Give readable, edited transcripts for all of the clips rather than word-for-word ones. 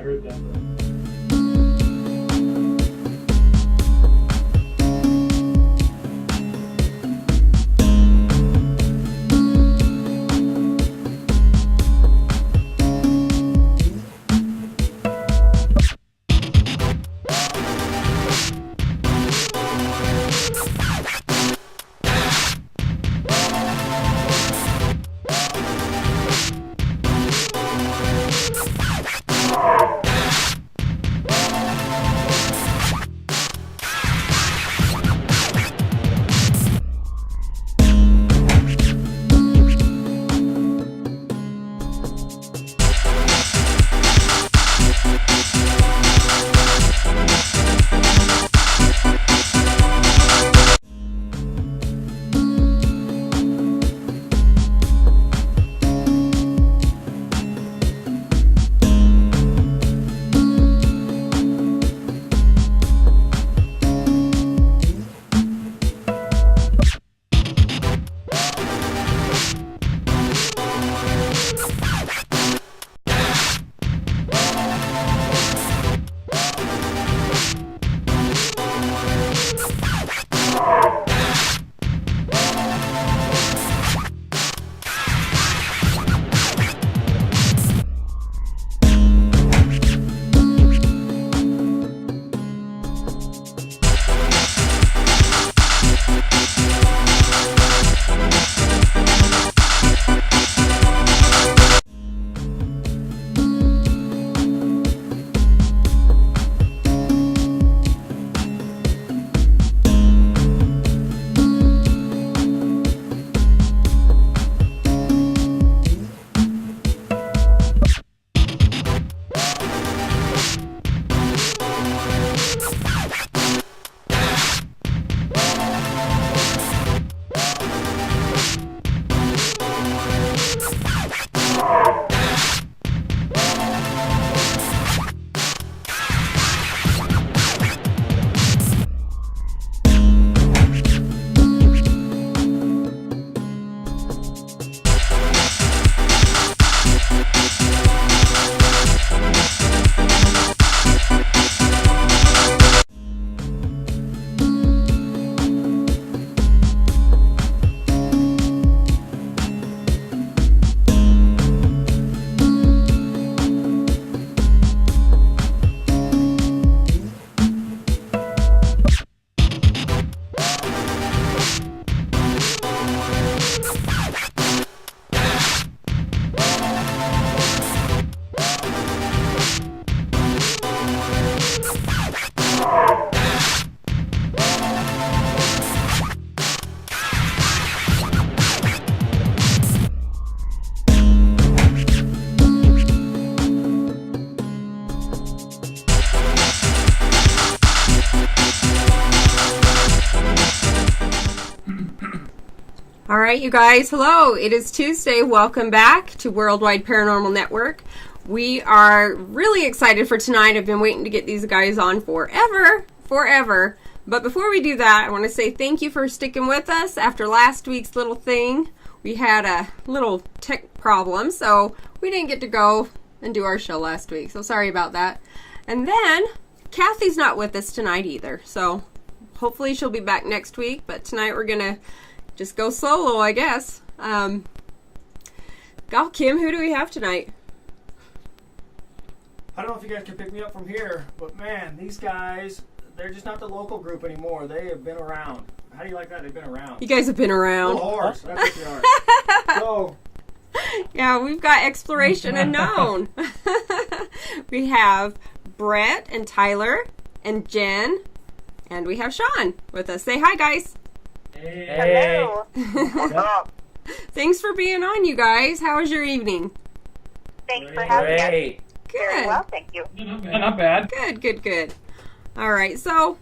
heard that. All right, you guys, hello. It is Tuesday. Welcome back to Worldwide Paranormal Network. We are really excited for tonight. I've been waiting to get these guys on forever. But before we do that, I want to say thank you for sticking with us after last week's little thing. We had a little tech problem, so we didn't get to go and do our show last week. So sorry about that. And then Kathy's not with us tonight either. So hopefully she'll be back next week. But tonight we're going to just go solo, I guess. Kim, who do we have tonight? I don't know if you guys can pick me up from here, but man, these guys, they're just not the local group anymore. They have been around. How do you like that? They've been around. You guys have been around. Little whores. That's what they are. So, yeah, we've got Exploration Unknown. We have Brett and Tyler and Jen, and we have Sean with us. Say hi, guys. Hey. What's up? Thanks for being on, you guys. How was your evening? Thanks for having us. Great. Very Good. well, thank you. Not bad. Good. All right, so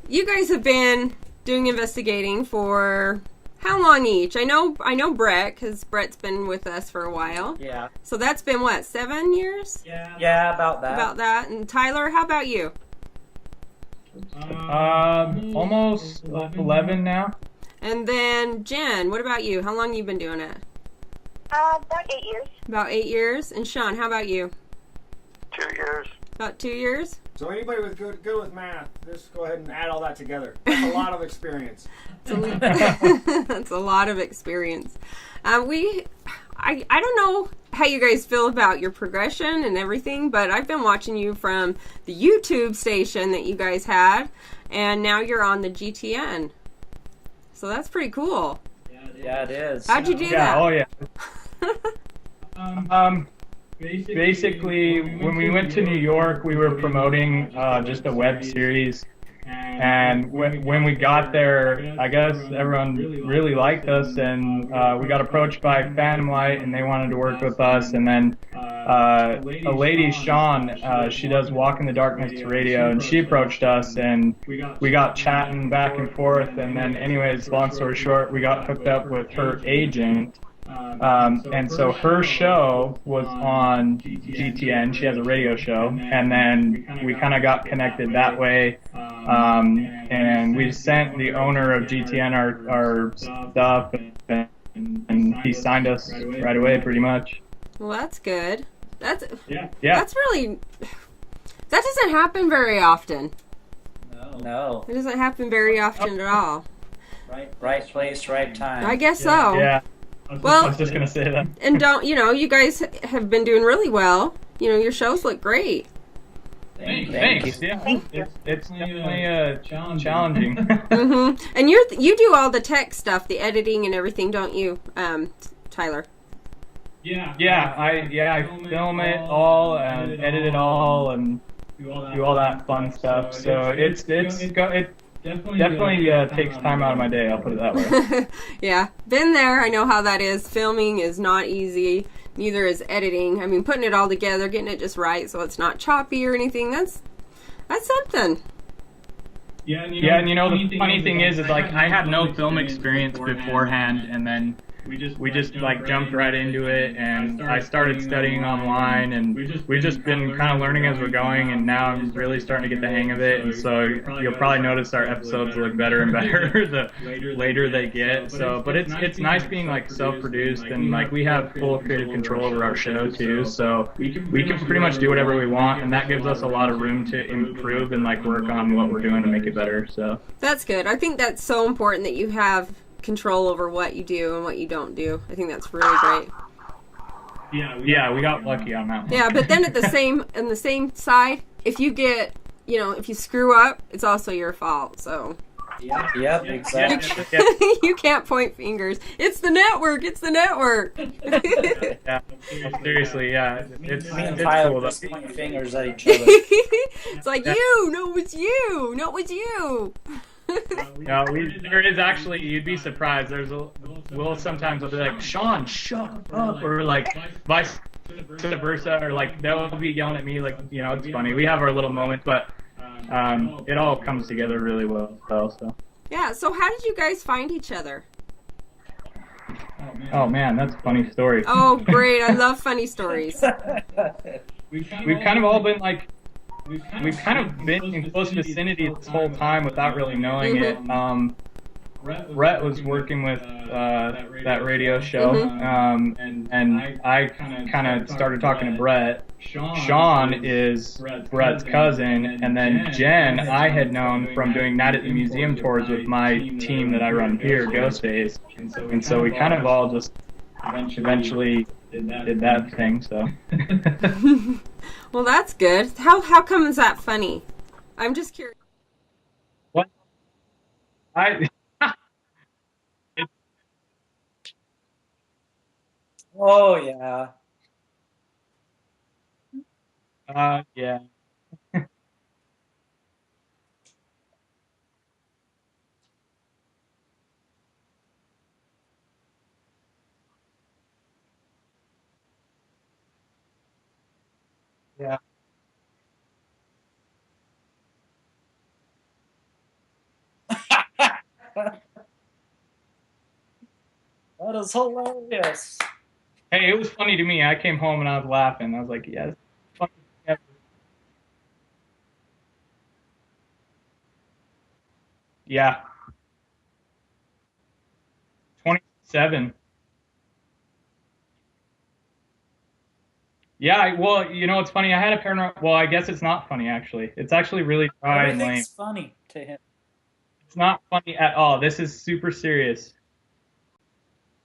you guys have been doing investigating for how long each? I know Brett, because Brett's been with us for a while. Yeah. So that's been, what, 7 years? Yeah, about that. About that. And Tyler, how about you? Almost 11 now. And then Jen, what about you? How long you been doing it? About 8 years. About 8 years. And Sean, how about you? 2 years. About 2 years. So anybody with good with math, just go ahead and add all that together. That's a lot of experience. That's a lot of experience. I don't know how you guys feel about your progression and everything, but I've been watching you from the YouTube station that you guys had, and now you're on the GTN. So that's pretty cool. Yeah, it is. How'd you do that? Oh yeah. Basically, when we went to New York, we were promoting just a web series. And when we got there, I guess everyone really liked us, and we got approached by Phantom Light, and they wanted to work with us. And then a lady, Sean, she does Walk in the Darkness radio, and she approached us, and we got chatting back and forth. And then, anyways, long story short, we got hooked up with her agent. And so her show was on GTN. She has a radio show, and then we kind of got connected that way. And we sent the owner of GTN our stuff, and he signed us right away, pretty much. Well, that's good. That's Yeah. That's really, that doesn't happen very often. No. It doesn't happen very often at all. Right place, right time. I guess so. Yeah. Well- I was just gonna say that. And you guys have been doing really well. Your shows look great. Thanks. Yeah. It's definitely challenging. And you do all the tech stuff, the editing and everything, don't you, Tyler? Yeah, I film it all and edit it all and do all that fun stuff. So it definitely takes time out of my day. I'll put it that way. Yeah, been there. I know how that is. Filming is not easy. Neither is editing. I mean, putting it all together, getting it just right so it's not choppy or anything. That's something. Yeah, and the funny thing is like I had no film experience beforehand, and then we just like jumped right into it, and I started studying online, and we've just been kind of learning as we're going, and now I'm really starting to get the hang of it. And so you'll probably notice our episodes look better and better the later they get. So, but it's nice being like self-produced, and like we have full creative control over our show too. So we can pretty much do whatever we want, and that gives us a lot of room to improve and like work on what we're doing to make it better. So that's good. I think that's so important that you have control over what you do and what you don't do. I think that's really great. Yeah, we got lucky on that one. Yeah, but then on the same side, if you get, if you screw up, it's also your fault. So Yep, exactly. you can't point fingers. It's the network. It's the network. Yeah, seriously, yeah. It's Me and it's Tyler cool. just point fingers at each other. It's like no, it was you. No, it was you. No, there is actually, you'd be surprised. We'll sometimes be like, Sean, shut up, or like vice versa, or like they'll be yelling at me, like it's funny. We have our little moments, but it all comes together really well. So. Yeah. So how did you guys find each other? Oh man, that's a funny story. Oh, great! I love funny stories. We've kind of all been like. We've kind of been in close vicinity this whole time without really knowing it. Brett was working with that radio show, and I kind of started talking to Brett. Sean is Brett's cousin, and then Jen I had known from doing Night at the Museum tours with my team that I run here, Ghost Days, and so we kind of all just eventually did that thing. So. Well, that's good. How come is that funny? I'm just curious. What? Oh yeah. Yeah. Yeah. That is hilarious. Hey, it was funny to me. I came home and I was laughing. I was like, yes. Yeah, yeah. 27. Yeah, well, it's funny. I had a paranormal. Well, I guess it's not funny actually. It's actually really dry and lame. Everything's funny to him. It's not funny at all. This is super serious.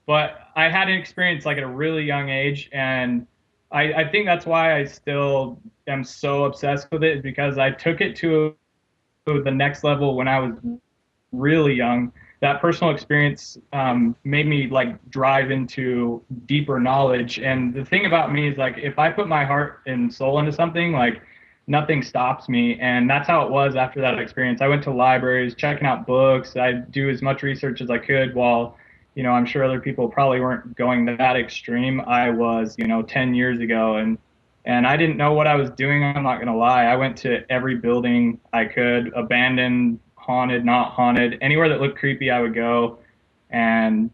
But I had an experience like at a really young age, and I think that's why I still am so obsessed with it, is because I took it to the next level when I was really young. That personal experience made me like drive into deeper knowledge. And the thing about me is like if I put my heart and soul into something, like nothing stops me. And that's how it was after that experience. I went to libraries, checking out books. I do as much research as I could while, I'm sure other people probably weren't going that extreme. I was, 10 years ago, and I didn't know what I was doing. I'm not gonna lie. I went to every building I could, abandoned, haunted, not haunted, anywhere that looked creepy, I would go, and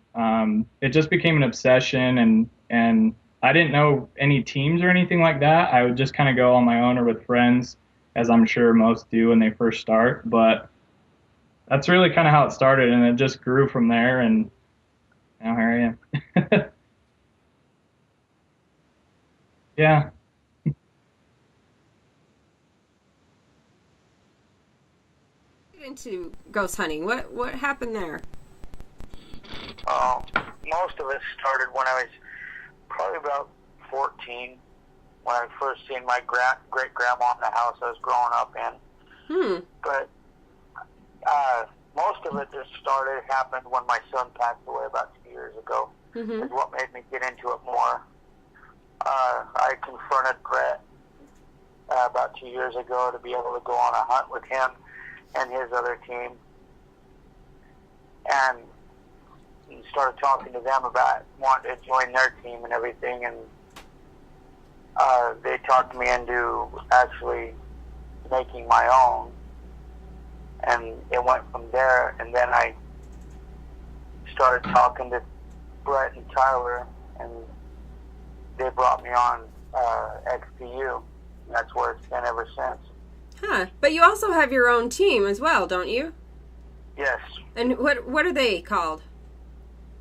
it just became an obsession. And I didn't know any teams or anything like that. I would just kind of go on my own or with friends, as I'm sure most do when they first start. But that's really kind of how it started, and it just grew from there. And now here I am. Yeah. Into ghost hunting. What happened there? Um, Most of it started when I was probably about 14, when I first seen my great grandma in the house I was growing up in. But most of it just happened when my son passed away about 2 years ago. Is what made me get into it more. I confronted Brett about 2 years ago to be able to go on a hunt with him and his other team, and started talking to them about wanting to join their team and everything, and they talked me into actually making my own, and it went from there. And then I started talking to Brett and Tyler, and they brought me on XPU, and that's where it's been ever since. Huh. But you also have your own team as well, don't you? Yes. And what are they called?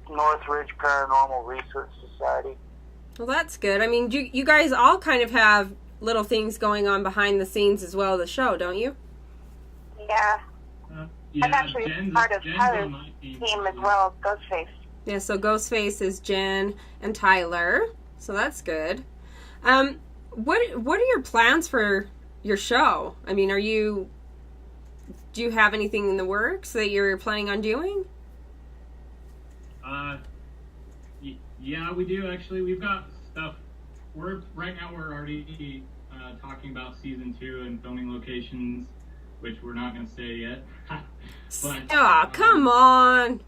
Northridge Paranormal Research Society. Well, that's good. I mean, you guys all kind of have little things going on behind the scenes as well as the show, don't you? Yeah. Yeah, I'm actually part of Tyler's team as well, Ghostface. Yeah, so Ghostface is Jen and Tyler, so that's good. What are your plans for your show? I mean, do you have anything in the works that you're planning on doing? Yeah, we do actually. We've got stuff. Right now we're already talking about season 2 and filming locations, which we're not going to say yet. But, oh, come on.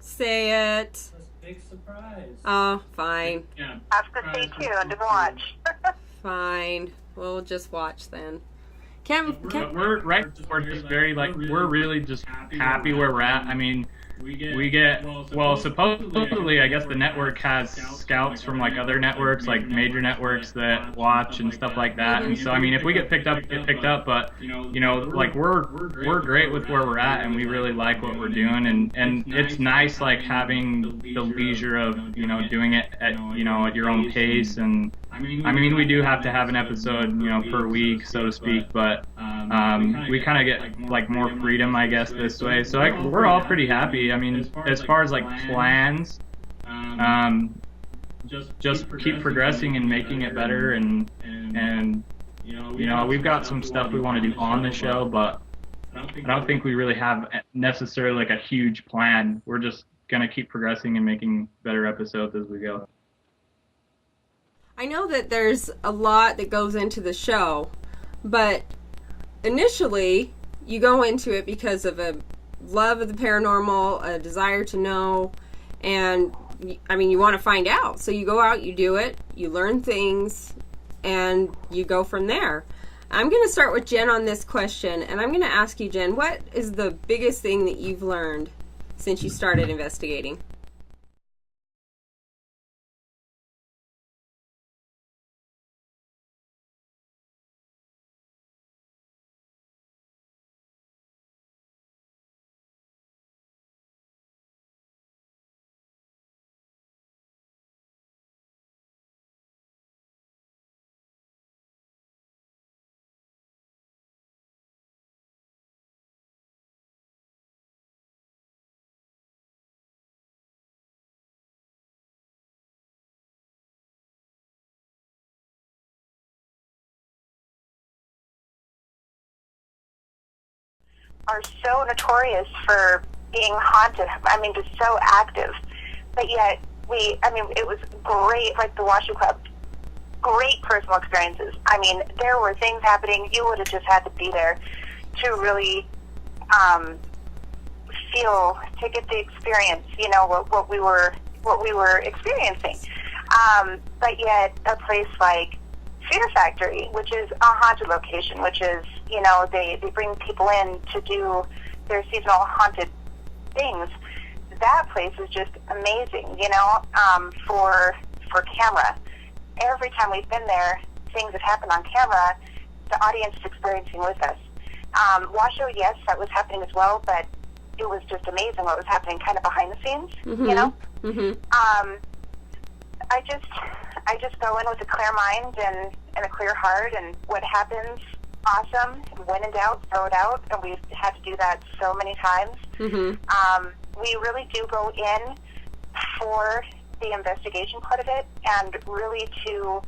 Say it. That's a big surprise. Oh, fine. Yeah. Have to stay tuned and watch. Fine. We'll just watch then. But we're just very like we're really just happy where we're at. I mean, we get well supposedly I guess the network has scouts from like other networks, like major networks that watch and stuff like that. And so I mean if we get picked up, get picked up, but like we're great with where we're at, and we really like what we're doing, and it's nice like having the leisure of doing it at at your own pace. And I mean we do have to have an episode per week, so to speak, but we kind of get like more freedom I guess this way. So we're all pretty happy. I mean, as far as like plans, just keep progressing and making it better, and we've got some stuff we want to do on the show, but I don't think we really have necessarily like a huge plan. We're just gonna keep progressing and making better episodes as we go. I know that there's a lot that goes into the show, but initially you go into it because of a love of the paranormal, a desire to know, and I mean you want to find out. So you go out, you do it, you learn things, and you go from there. I'm going to start with Jen on this question, and I'm going to ask you, Jen, what is the biggest thing that you've learned since you started investigating? are so notorious for being haunted. I mean, just so active. But yet, it was great, like the Washoe Club, great personal experiences. I mean, there were things happening. You would have just had to be there to really to get the experience, what we were experiencing. But yet, a place like Fear Factory, which is a haunted location, which is, they bring people in to do their seasonal haunted things. That place is just amazing, for camera. Every time we've been there, things have happened on camera. The audience is experiencing with us. Washoe, yes, that was happening as well, but it was just amazing what was happening kind of behind the scenes, Mm-hmm. I just go in with a clear mind and a clear heart, and what happens, awesome. When in doubt, throw it out, and we've had to do that so many times. Mm-hmm. We really do go in for the investigation part of it, and really to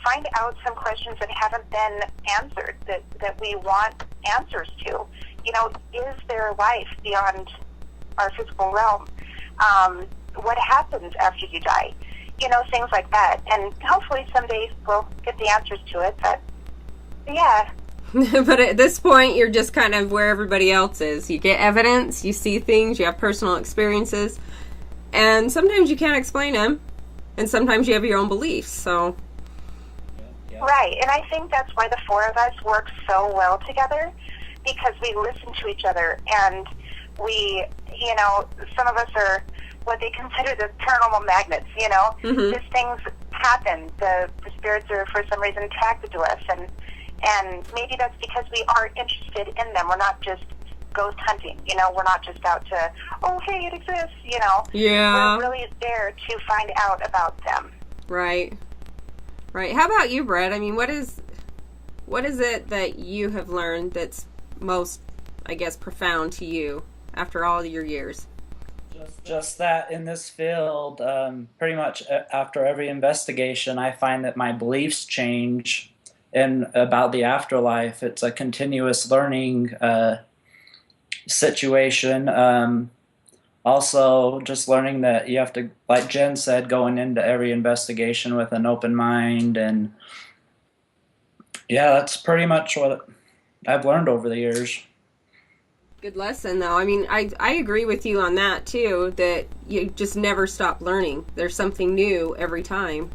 find out some questions that haven't been answered, that we want answers to. Is there life beyond our physical realm? What happens after you die? Things like that. And hopefully someday we'll get the answers to it, but yeah. But at this point, you're just kind of where everybody else is. You get evidence, you see things, you have personal experiences, and sometimes you can't explain them, and sometimes you have your own beliefs, so... Right, and I think that's why the four of us work so well together, because we listen to each other, and we, some of us are what they consider the paranormal magnets, Mm-hmm. These things happen. The spirits are, for some reason, attracted to us, and maybe that's because we are interested in them. We're not just ghost hunting, we're not just out to, oh, hey, it exists, Yeah. We're really there to find out about them. Right. How about you, Brett? I mean, what is it that you have learned that's most, I guess, profound to you after all your years? Just that in this field, pretty much after every investigation, I find that my beliefs change about the afterlife. It's a continuous learning situation. Also, just learning that you have to, like Jen said, going into every investigation with an open mind. And yeah, that's pretty much what I've learned over the years. Good lesson, though. I mean, I agree with you on that, too, that you just never stop learning. There's something new every time.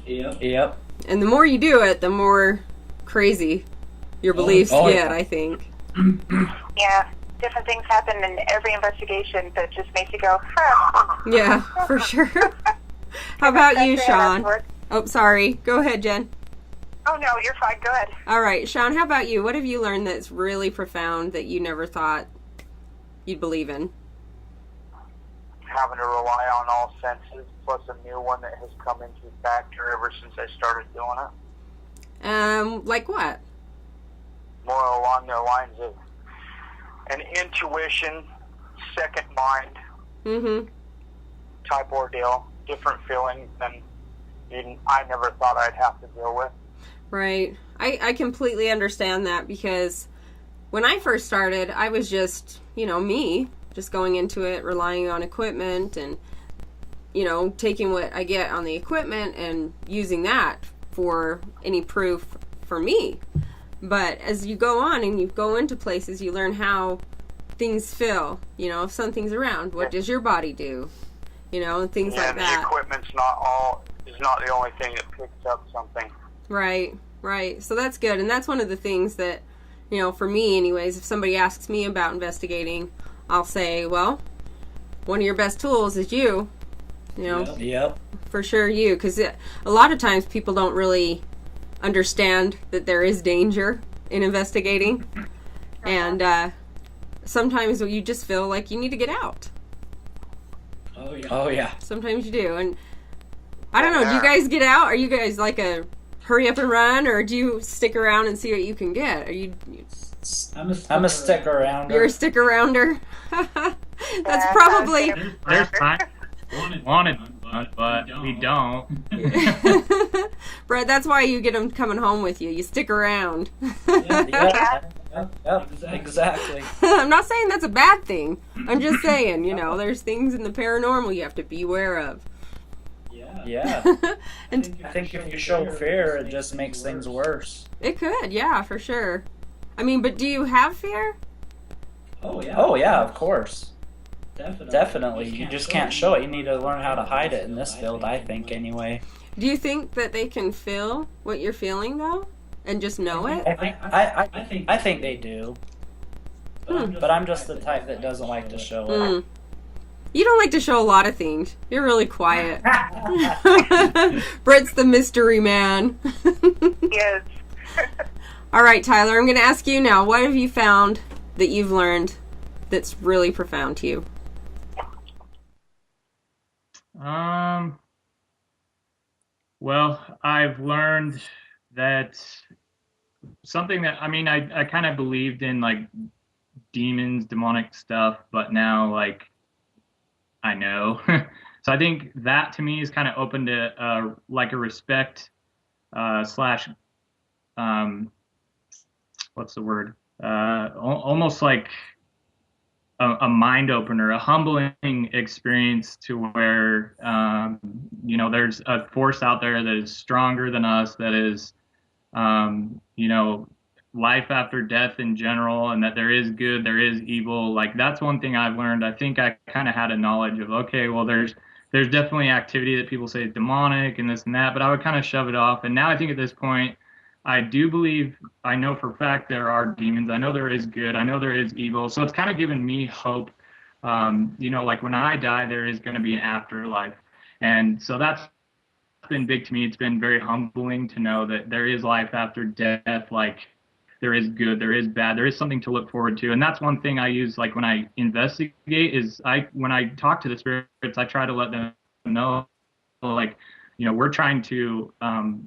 Yep. And the more you do it, the more crazy your beliefs get, yeah. I think. Yeah, different things happen in every investigation that just makes you go, huh. Yeah, for sure. How about you, Sean? Oh, sorry. Go ahead, Jen. Oh, no, you're fine. Go ahead. All right, Sean, how about you? What have you learned that's really profound that you never thought you'd believe in? Having to rely on all senses, plus a new one that has come into factor ever since I started doing it. Like what? More along the lines of an intuition, second mind Mm-hmm. type ordeal, different feelings than I never thought I'd have to deal with. Right. I completely understand that, because when I first started, I was just, me, just going into it, relying on equipment and, taking what I get on the equipment and using that for any proof for me. But as you go on and you go into places, you learn how things feel. If something's around, what does your body do? And things like that. The equipment's is not the only thing that picks up something. Right. So that's good. And that's one of the things that, for me anyways, if somebody asks me about investigating, I'll say, well, one of your best tools is you. Yep. For sure you. Because a lot of times people don't really understand that there is danger in investigating. And sometimes you just feel like you need to get out. Oh, yeah. Sometimes you do. And I don't know, do you guys get out? Are you guys like a hurry up and run, or do you stick around and see what you can get? Are you? I'm a stick-arounder. You're a stick-arounder? That's probably... There's time. Wanted, but we don't. Brett, that's why you get them coming home with you. You stick around. Yep, exactly. I'm not saying that's a bad thing. I'm just saying, there's things in the paranormal you have to beware of. Yeah. And I think if you show fear, it just makes things worse. it could, yeah, for sure. I mean, but do you have fear? Oh yeah, of course. Definitely. You just can't show it. You need to learn how to hide it in this field, I think, anyway. Do you think that they can feel what you're feeling, though? And just know it? I think they do. But I'm just the type that doesn't like to show it. You don't like to show a lot of things. You're really quiet. Brett's the mystery man. Yes. All right, Tyler, I'm going to ask you now. What have you found that you've learned that's really profound to you? Well, I've learned that something that, I kind of believed in, like, demons, demonic stuff, but now, like, I know. So I think that, to me, is kind of opened to, like, a respect, slash, what's the word? Almost like a mind opener, a humbling experience to where, there's a force out there that is stronger than us, that is, life after death in general, and that there is good, there is evil. Like, that's one thing I've learned. I think I kind of had a knowledge of, okay, well, there's definitely activity that people say is demonic and this and that, but I would kind of shove it off. And now I think at this point, I do believe, I know for a fact there are demons. I know there is good. I know there is evil. So it's kind of given me hope. Like when I die, there is going to be an afterlife. And so that's been big to me. It's been very humbling to know that there is life after death. Like, there is good, there is bad, there is something to look forward to. And that's one thing I use, like, when I investigate, is when I talk to the spirits, I try to let them know, like, we're trying to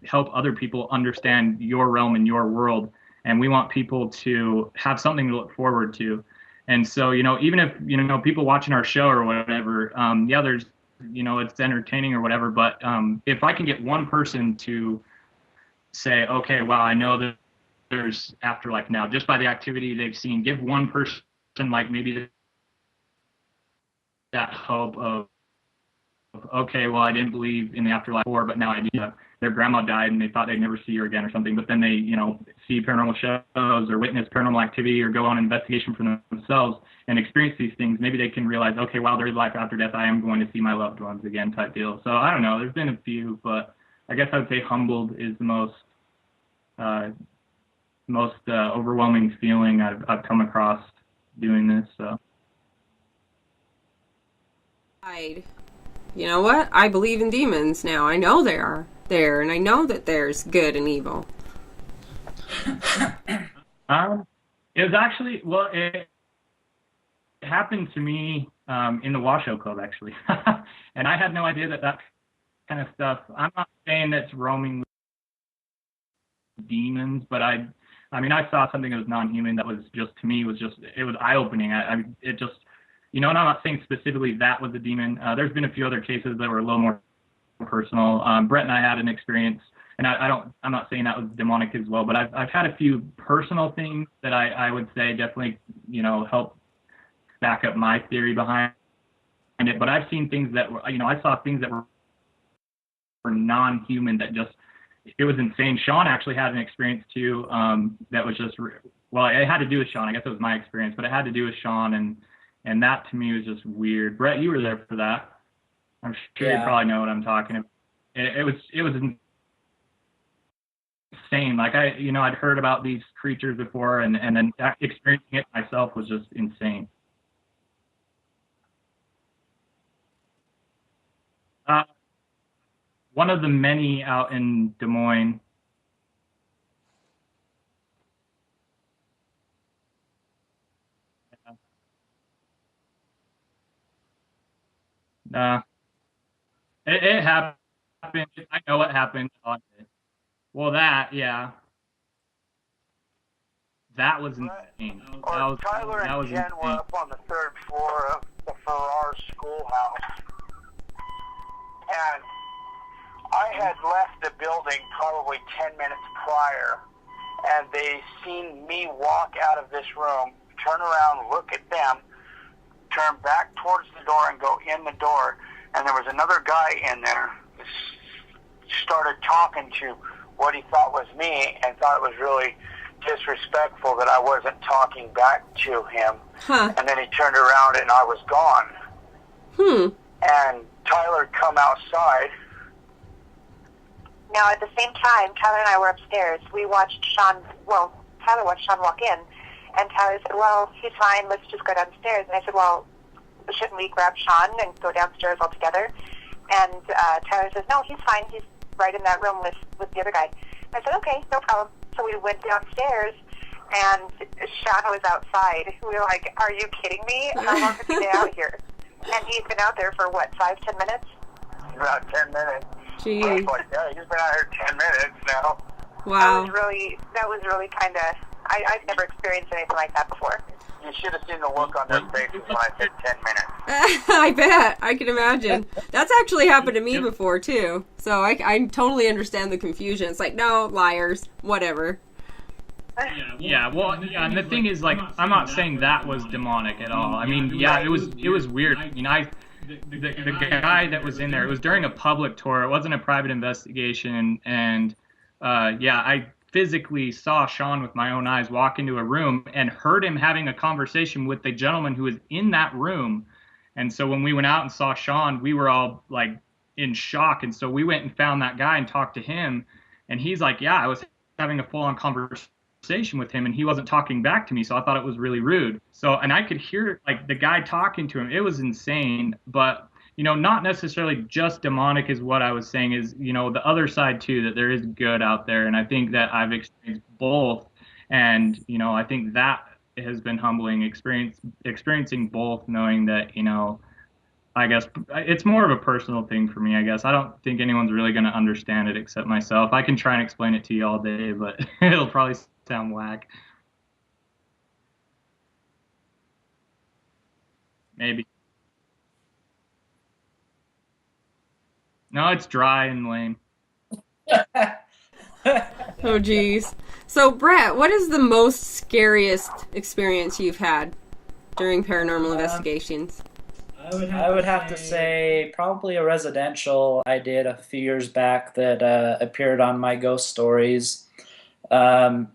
help other people understand your realm and your world, and we want people to have something to look forward to. And so, even if, people watching our show or whatever, there's, it's entertaining or whatever, but if I can get one person to say, okay, wow, I know that there's afterlife now, just by the activity they've seen, give one person, like, maybe that hope of, okay, well, I didn't believe in the afterlife before, but now I do. Their grandma died and they thought they'd never see her again or something, but then they, see paranormal shows or witness paranormal activity or go on an investigation for themselves and experience these things. Maybe they can realize, okay, wow, there's life after death. I am going to see my loved ones again, type deal. So I don't know. There's been a few, but I guess I would say humbled is the most overwhelming feeling I've come across doing this. So. You know what? I believe in demons now. I know they are there, and I know that there's good and evil. It was actually, it happened to me in the Washoe Club, actually. And I had no idea that kind of stuff, I'm not saying that's roaming with demons, but I saw something that was non-human that was just, to me, it was eye-opening. It just, and I'm not saying specifically that was a demon. There's been a few other cases that were a little more personal. Brett and I had an experience, and I'm not saying that was demonic as well, but I've had a few personal things that I would say definitely, help back up my theory behind it. But I've seen things that were, I saw things that were non-human that just, it was insane. Sean actually had an experience too, that was just, it had to do with Sean. I guess it was my experience, but it had to do with Sean, and that to me was just weird. Brett, you were there for that. I'm sure you probably know what I'm talking about. It was insane. Like, I'd heard about these creatures before, and then experiencing it myself was just insane. One of the many out in Des Moines. It happened. I know what happened. Well, that was insane. Tyler and Jen were up on the third floor of the Farrar schoolhouse. And I had left the building probably 10 minutes prior, and they seen me walk out of this room, turn around, look at them, turn back towards the door and go in the door, and there was another guy in there who started talking to what he thought was me and thought it was really disrespectful that I wasn't talking back to him. Huh. And then he turned around and I was gone. And Tyler come outside. Now, at the same time, Tyler and I were upstairs. We watched Tyler watched Sean walk in, and Tyler said, well, he's fine, let's just go downstairs. And I said, well, shouldn't we grab Sean and go downstairs all together? And Tyler says, no, he's fine, he's right in that room with the other guy. And I said, okay, no problem. So we went downstairs, and Sean was outside. We were like, are you kidding me? How long has he been out here? And he's been out there for, what, 5-10 minutes? About 10 minutes. Gee. I was like, yeah, he's been out here 10 minutes now. Wow. That was really kind of, I've never experienced anything like that before. You should have seen the look on their faces when I said 10 minutes. I bet. I can imagine. That's actually happened to me before, too. So I totally understand the confusion. It's like, no, liars, whatever. And the thing is, like, I'm not saying that was demonic at all. I mean, yeah, it was weird. I mean, the guy that was in there, it was during a public tour. It wasn't a private investigation, and I physically saw Sean with my own eyes walk into a room and heard him having a conversation with the gentleman who was in that room. And so when we went out and saw Sean, we were all like in shock. And so we went and found that guy and talked to him. And he's like, yeah, I was having a full-on conversation with him and he wasn't talking back to me. So I thought it was really rude. So, and I could hear like the guy talking to him. It was insane, but not necessarily just demonic is what I was saying is, the other side too, that there is good out there. And I think that I've experienced both. And, I think that has been humbling experiencing both, knowing that, I guess it's more of a personal thing for me, I guess. I don't think anyone's really going to understand it except myself. I can try and explain it to you all day, but it'll probably sound whack. Maybe. No, it's dry and lame. Oh, geez. So, Brett, what is the most scariest experience you've had during paranormal investigations? I would have to say probably a residential I did a few years back that appeared on my ghost stories. It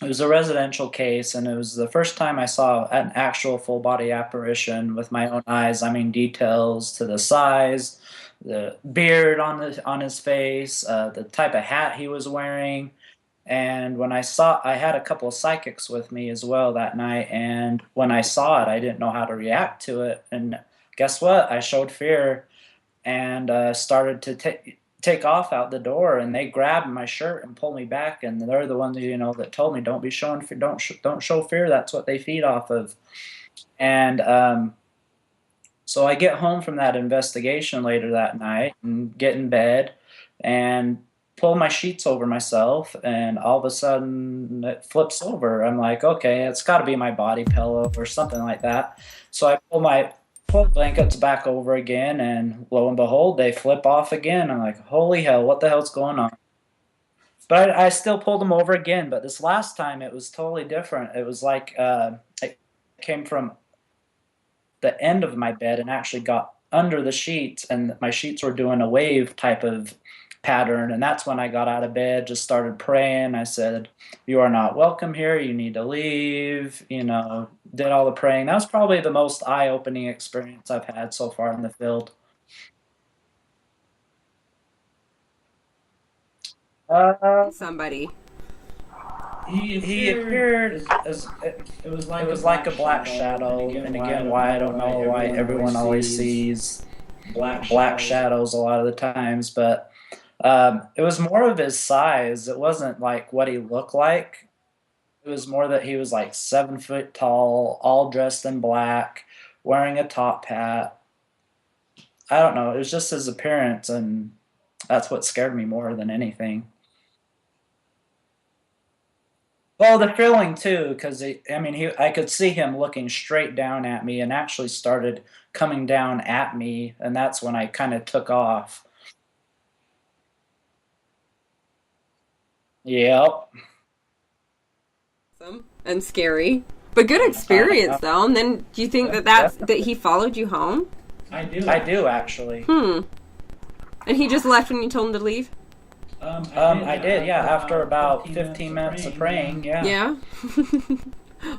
was a residential case, and it was the first time I saw an actual full-body apparition with my own eyes. I mean, details to the size, the beard on his face, the type of hat he was wearing. And when I had a couple of psychics with me as well that night, and when I saw it, I didn't know how to react to it. And guess what? I showed fear and started to take off out the door, and they grabbed my shirt and pulled me back. And they're the ones that told me don't show fear. That's what they feed off of. And so I get home from that investigation later that night and get in bed and pull my sheets over myself, and all of a sudden it flips over. I'm like, okay, it's got to be my body pillow or something like that. So I pull the blankets back over again, and lo and behold, they flip off again. I'm like, holy hell, what the hell's going on? But I still pulled them over again, but this last time it was totally different. It was like it came from the end of my bed and actually got under the sheets, and my sheets were doing a wave type of pattern. And that's when I got out of bed, just started praying. I said, you are not welcome here, you need to leave, did all the praying. That was probably the most eye-opening experience I've had so far in the field. Somebody. He appeared as it was like a black shadow, and again, why I don't know why everyone always sees black shadows a lot of the times, but it was more of his size. It wasn't like what he looked like. It was more that he was like 7 foot tall, all dressed in black, wearing a top hat. I don't know. It was just his appearance, and that's what scared me more than anything. Well, the feeling too, because I could see him looking straight down at me, and actually started coming down at me, and that's when I kind of took off. Yep. Awesome and scary, but good experience though. And then, do you think that he followed you home? I do actually. And he just left when you told him to leave? I did, yeah. After about 15 minutes of praying, yeah. Yeah.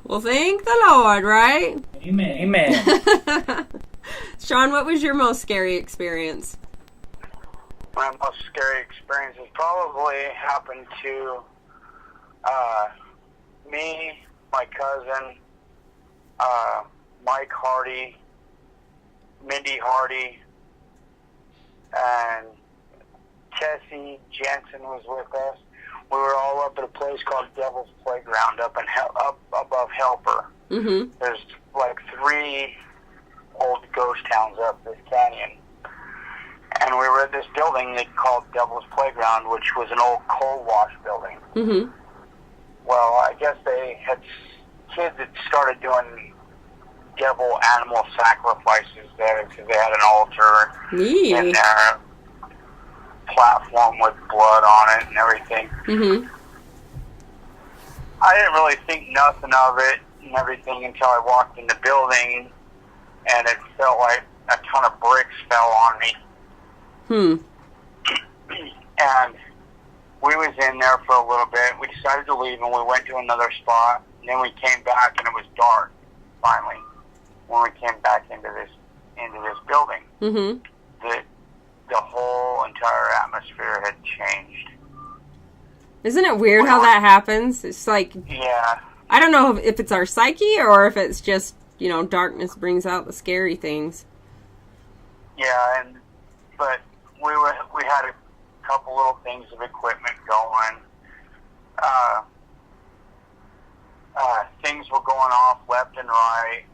Well, thank the Lord, right? Amen. Sean, what was your most scary experience? My most scary experience has probably happened to me, my cousin, Mike Hardy, Mindy Hardy, and Tessie Jensen was with us. We were all up at a place called Devil's Playground up above Helper. Mm-hmm. There's like 3 old ghost towns up this canyon. And we were at this building they called Devil's Playground, which was an old coal wash building. Mm-hmm. Well, I guess they had kids that started doing devil animal sacrifices there because they had an altar in their platform with blood on it and everything. Mm-hmm. I didn't really think nothing of it and everything until I walked in the building, and it felt like a ton of bricks fell on me. And we was in there for a little bit. We decided to leave, and we went to another spot. And then we came back, and it was dark. Finally, when we came back into this building, the whole entire atmosphere had changed. Isn't it weird how that happens? It's like, yeah. I don't know if it's our psyche or if it's just, darkness brings out the scary things. Yeah, but we had a couple little things of equipment going. Things were going off left and right.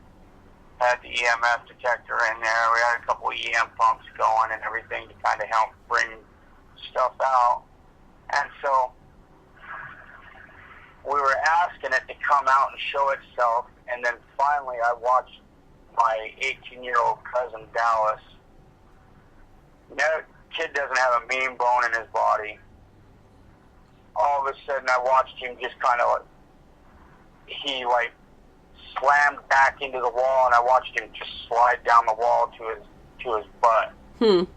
Had the EMF detector in there. We had a couple of EM pumps going and everything to kind of help bring stuff out. And so we were asking it to come out and show itself. And then finally I watched my 18-year-old cousin Dallas. That kid doesn't have a mean bone in his body. All of a sudden I watched him just kind of he slammed back into the wall, and I watched him just slide down the wall to his butt. And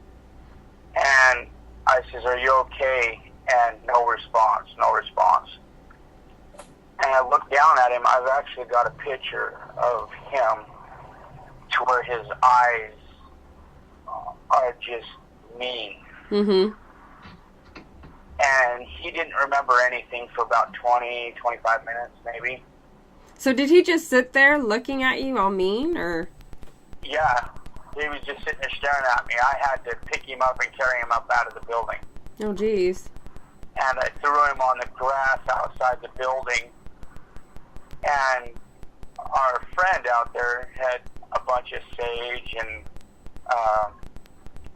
I says, "Are you okay?" And no response. And I looked down at him. I've actually got a picture of him to where his eyes are just mean. And he didn't remember anything for about 20, 25 minutes maybe. So did he just sit there looking at you all mean, or? Yeah, he was just sitting there staring at me. I had to pick him up and carry him up out of the building. Oh, geez. And I threw him on the grass outside the building. And our friend out there had a bunch of sage and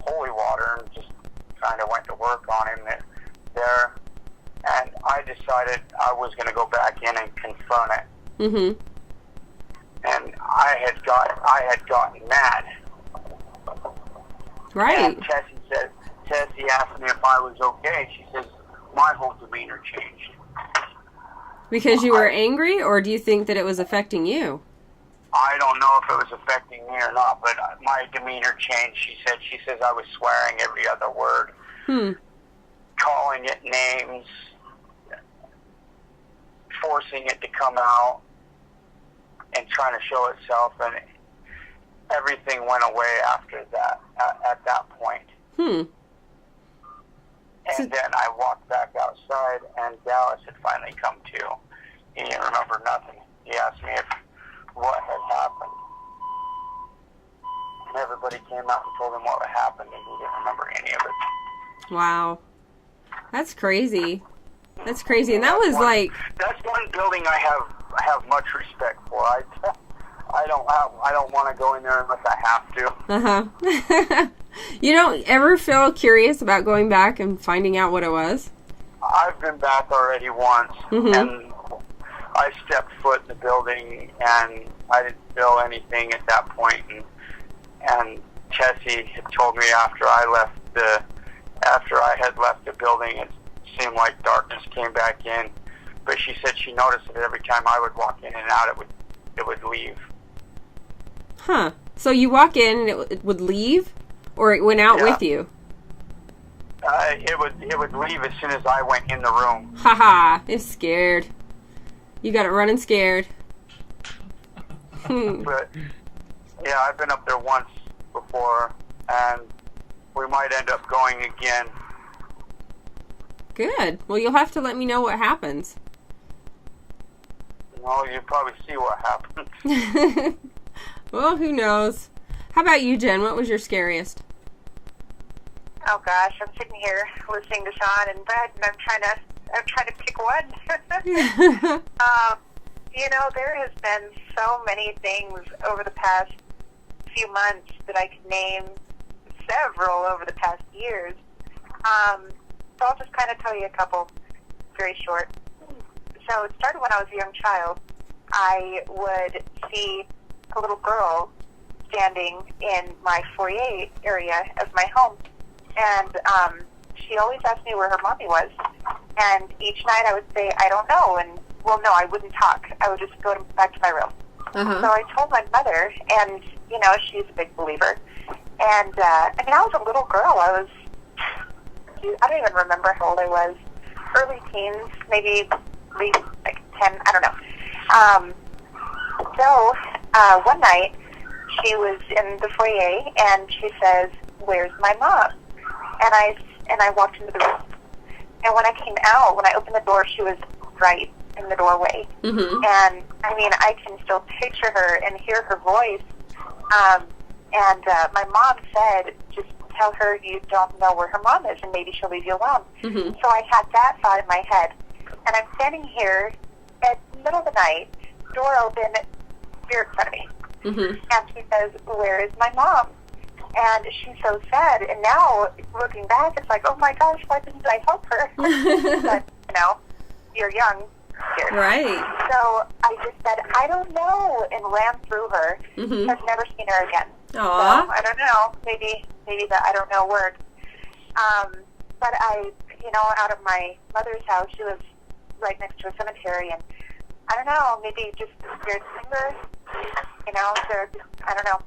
holy water and just kind of went to work on him there. And I decided I was going to go back in and confront it. And I had gotten mad. Right. And Tessie asked me if I was okay. She says, my whole demeanor changed. Because you were angry, or do you think that it was affecting you? I don't know if it was affecting me or not, but my demeanor changed. She says I was swearing every other word. Calling it names. Forcing it to come out. And trying to show itself, and everything went away after that, at that point. And then I walked back outside, and Dallas had finally come to. He didn't remember nothing. He asked me what had happened. And everybody came out and told him what had happened, and he didn't remember any of it. Wow. That's crazy. That's crazy. And that was That's one building I have much respect for. I don't want to go in there unless I have to. You don't ever feel curious about going back and finding out what it was? I've been back already once, and I stepped foot in the building, and I didn't feel anything at that point. And Tessie had told me after I had left the building, it seemed like darkness came back in. But she said she noticed that every time I would walk in and out, it would leave. Huh. So you walk in and it would leave, or it went out Yeah. with you? It would leave as soon as I went in the room. Haha, it's scared. You got it running scared. But yeah, I've been up there once before, and we might end up going again. Good. Well, you'll have to let me know what happens. Well, you'll probably see what happens. Well, who knows? How about you, Jen? What was your scariest? Oh gosh, I'm sitting here listening to Sean and Brad, and I'm trying to pick one. You know, there has been so many things over the past few months that I could name, several over the past years. So I'll just kind of tell you a couple, very short. So it started when I was a young child. I would see a little girl standing in my foyer area of my home, and she always asked me where her mommy was. And each night I would say, I don't know. And, well, no, I wouldn't talk. I would just go back to my room. Uh-huh. So I told my mother, and, you know, she's a big believer. And, I mean, I was a little girl. I don't even remember how old I was. Early teens, maybe at least like 10, I don't know. So one night, she was in the foyer, and she says, where's my mom? And I walked into the room. And when I came out, when I opened the door, she was right in the doorway. Mm-hmm. And, I mean, I can still picture her and hear her voice. My mom said, just tell her you don't know where her mom is, and maybe she'll leave you alone. Mm-hmm. So I had that thought in my head. And I'm standing here at the middle of the night, door open, spirit in front of me. Mm-hmm. And she says, where is my mom? And she's so sad. And now, looking back, it's like, oh my gosh, why didn't I help her? But, you know, you're young. Scared. Right. So I just said, I don't know, and ran through her. Mm-hmm. I've never seen her again. Aw. So I don't know. Maybe the I don't know word. But I, you know, out of my mother's house, she lives right next to a cemetery, and I don't know, maybe just scared singer, you know, I don't know.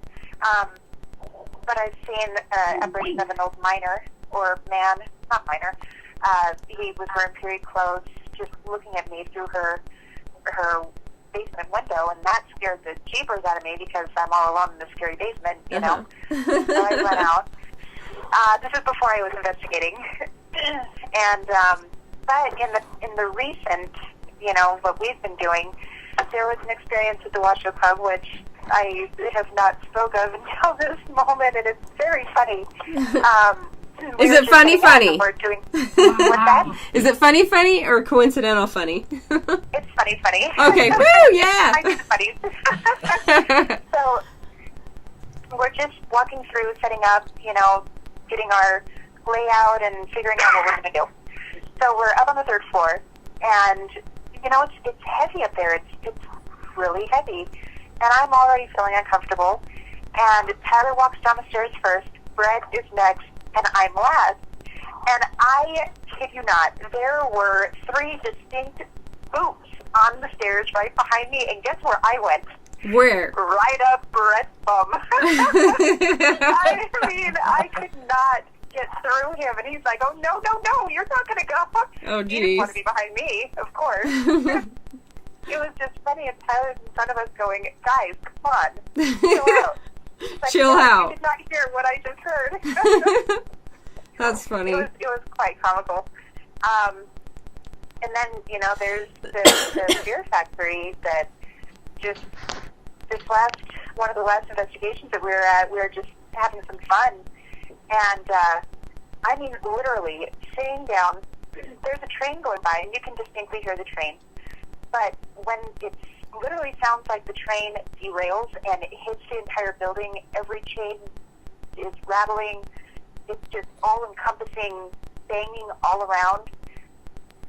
But I've seen an apparition of an old miner, or man, not miner. He was wearing period clothes, just looking at me through her basement window, and that scared the jeepers out of me because I'm all alone in the scary basement, you know. So I went out. This is before I was investigating, and but in the recent, you know, what we've been doing, there was an experience at the Washoe Pub which I have not spoke of until this moment, and it's very funny. Is it funny? We're doing what's that? Is it funny, or coincidental funny? It's funny. Okay, woo, yeah. I think it's funny. So we're just walking through, setting up, you know, getting our layout and figuring out what we're going to do. So we're up on the third floor, and you know, it's heavy up there. It's really heavy, and I'm already feeling uncomfortable. And Tyler walks down the stairs first. Brett is next, and I'm last. And I kid you not, there were 3 distinct boots on the stairs right behind me, and guess where I went? Where? Right up Brett's bum. I mean, I could not get through him, and he's like, oh, no, you're not going to go. Oh, He didn't want to geez. be behind me, of course. It was just funny, and Tyler's in front of us going, guys, come on, chill out. Like, Chill no, out. You did not hear what I just heard. That's funny. It was quite comical. And then, you know, there's the Fear Factory that just one of the last investigations that we were at, we were just having some fun. And, I mean, literally, sitting down, there's a train going by, and you can distinctly hear the train. But when it literally sounds like the train derails and it hits the entire building, every chain is rattling, it's just all-encompassing, banging all around.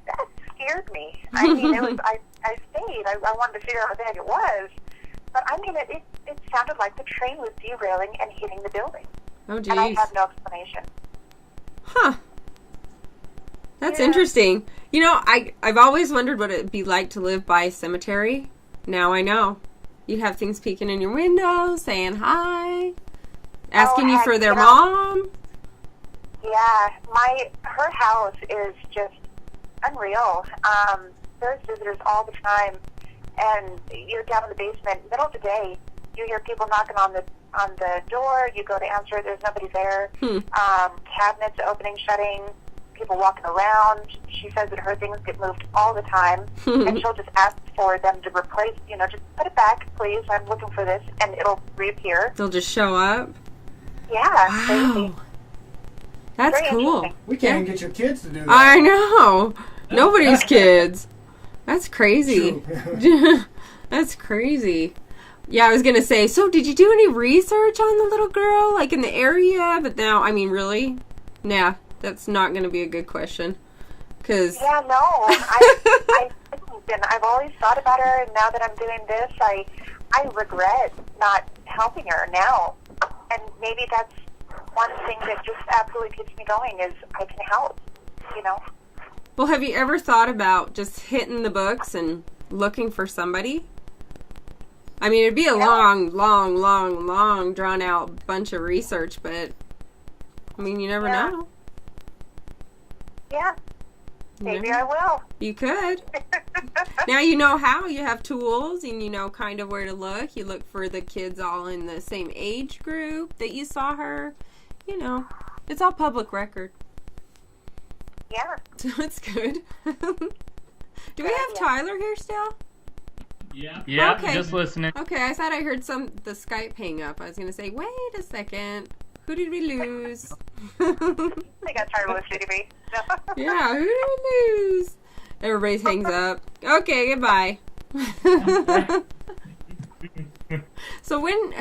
That's scared me. I mean, it was, I stayed. I wanted to figure out what the heck it was. But I mean, it sounded like the train was derailing and hitting the building. Oh, geez. And I have no explanation. Huh. That's Yeah. interesting. You know, I've always wondered what it'd be like to live by a cemetery. Now I know. You'd have things peeking in your window, saying hi, asking you heck, for their you know, mom. Yeah, her house is just unreal. There's visitors all the time, and you're down in the basement, middle of the day. You hear people knocking on the door. You go to answer, there's nobody there. Cabinets opening, shutting, people walking around. She says that her things get moved all the time, and she'll just ask for them to replace. You know, just put it back, please. I'm looking for this, and it'll reappear. They'll just show up. Yeah, Wow. crazy. That's Very cool. interesting. We can't even get your kids to do that. I know. Nobody's kids. That's crazy. True. That's crazy. Yeah, I was going to say, so did you do any research on the little girl, like in the area? But now, I mean, really? Nah, that's not going to be a good question. Cause Yeah, no, I didn't, and I've always thought about her, and now that I'm doing this, I regret not helping her now. And maybe that's one thing that just absolutely keeps me going is I can help, you know? well, have you ever thought about just hitting the books and looking for somebody? I mean, it'd be a long, drawn out bunch of research, but I mean, you never Yeah. know. Yeah, You maybe never- I will. You could. Now you know how. You have tools and you know kind of where to look. You look for the kids all in the same age group that you saw her. You know, it's all public record. Yeah. So it's good. Do we have Yeah. Tyler here still? Yeah, Okay. just listening. Okay, I thought I heard the Skype hang up. I was going to say, wait a second. Who did we lose? I got tired of listening to me. Yeah, who did we lose? Everybody hangs up. Okay, goodbye. So when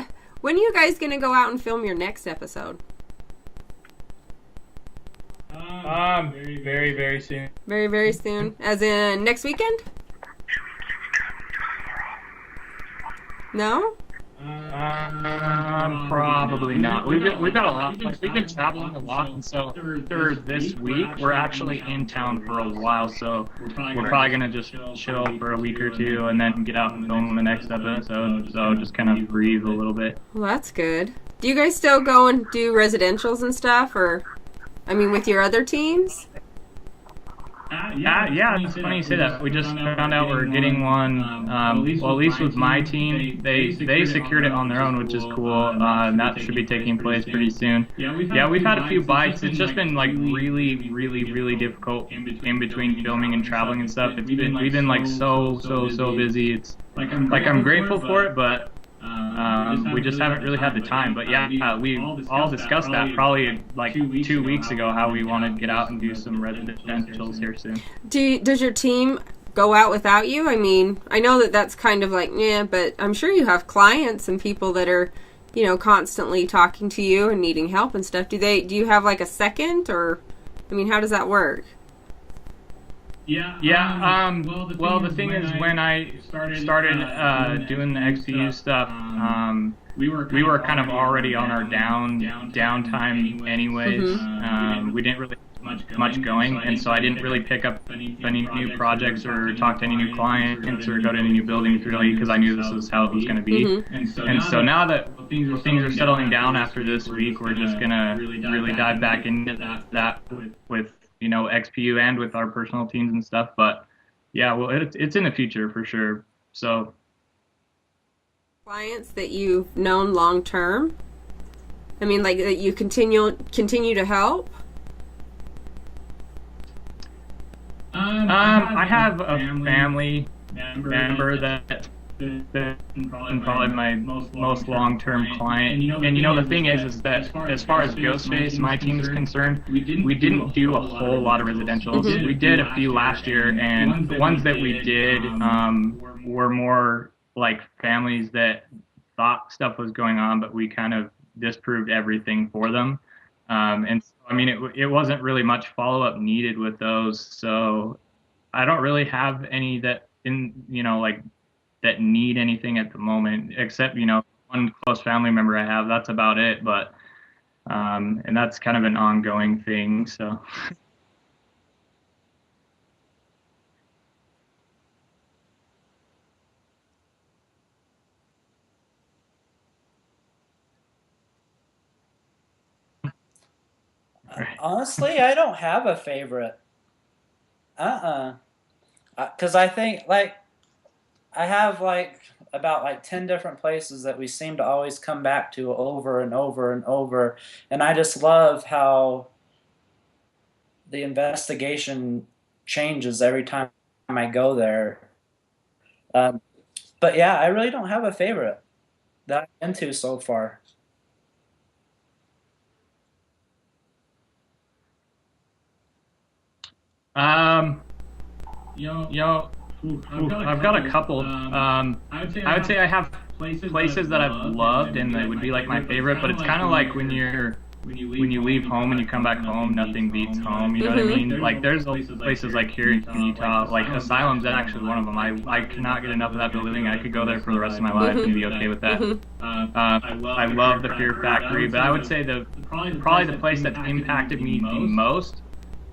are you guys going to go out and film your next episode? Very, very soon. Very, very soon. As in next weekend? No? Probably not. We've got a lot. Like, we've been traveling a lot, and so third this week we're actually in town for a while. So we're probably gonna just chill for a week or two, and then get out and film the next episode. So just kind of breathe a little bit. Well, that's good. Do you guys still go and do residentials and stuff, or, I mean, with your other teams? Yeah, it's funny you say that. We just found out we're getting one. Well, at least with my team, they secured it on their own, which is cool. And that should be taking place pretty soon. Yeah, we've had a few bites. It's just been like really difficult in between filming and traveling and stuff. We've been like so busy. It's like I'm grateful for it, but we just haven't really had the time. But yeah, we all discussed that probably like 2 weeks ago, how we want to get out and do some residentials here soon. Does your team go out without you? I mean, I know that's kind of like, yeah, but I'm sure you have clients and people that are, you know, constantly talking to you and needing help and stuff. Do you have like a second, or, I mean, how does that work? Yeah. Well, the thing is, when I started doing the XPU stuff, we were kind of already on our downtime anyways. We didn't really have much going, and so I didn't really pick up any new projects or talk to any new clients or go to any new buildings really, because I knew this was how it was going to be. Mm-hmm. And so now that things are settling down after this week, we're just gonna really dive back into that with you know, XPU and with our personal teams and stuff. But yeah, well, it's in the future for sure. So Clients that you've known long term? I mean, like, that you continue to help? I have a family member that's probably my most long-term client. And you know, the thing is that as far as Ghostface, my team is concerned, we didn't do a whole lot of residentials. Mm-hmm. We did a few last year, and the ones that we did were more like families that thought stuff was going on, but we kind of disproved everything for them. And so, I mean, it wasn't really much follow-up needed with those. So I don't really have any that that need anything at the moment, except one close family member I have. That's about it. But and that's kind of an ongoing thing. So. Honestly, I don't have a favorite. Because I think like I have like about like 10 different places that we seem to always come back to over and over and over, and I just love how the investigation changes every time I go there. But yeah, I really don't have a favorite that I've been to so far. I've got a couple. I would say I have places that I've loved and that would be like my favorite, but it's kind of like when you leave home and you come back home, nothing beats home. You know what I mean? Like there's places like here in Utah, like Asylum's actually one of them. I cannot get enough of that building. I could go there for the rest of my life and be okay with that. I love the Fear Factory, but I would say probably the place that's impacted me the most.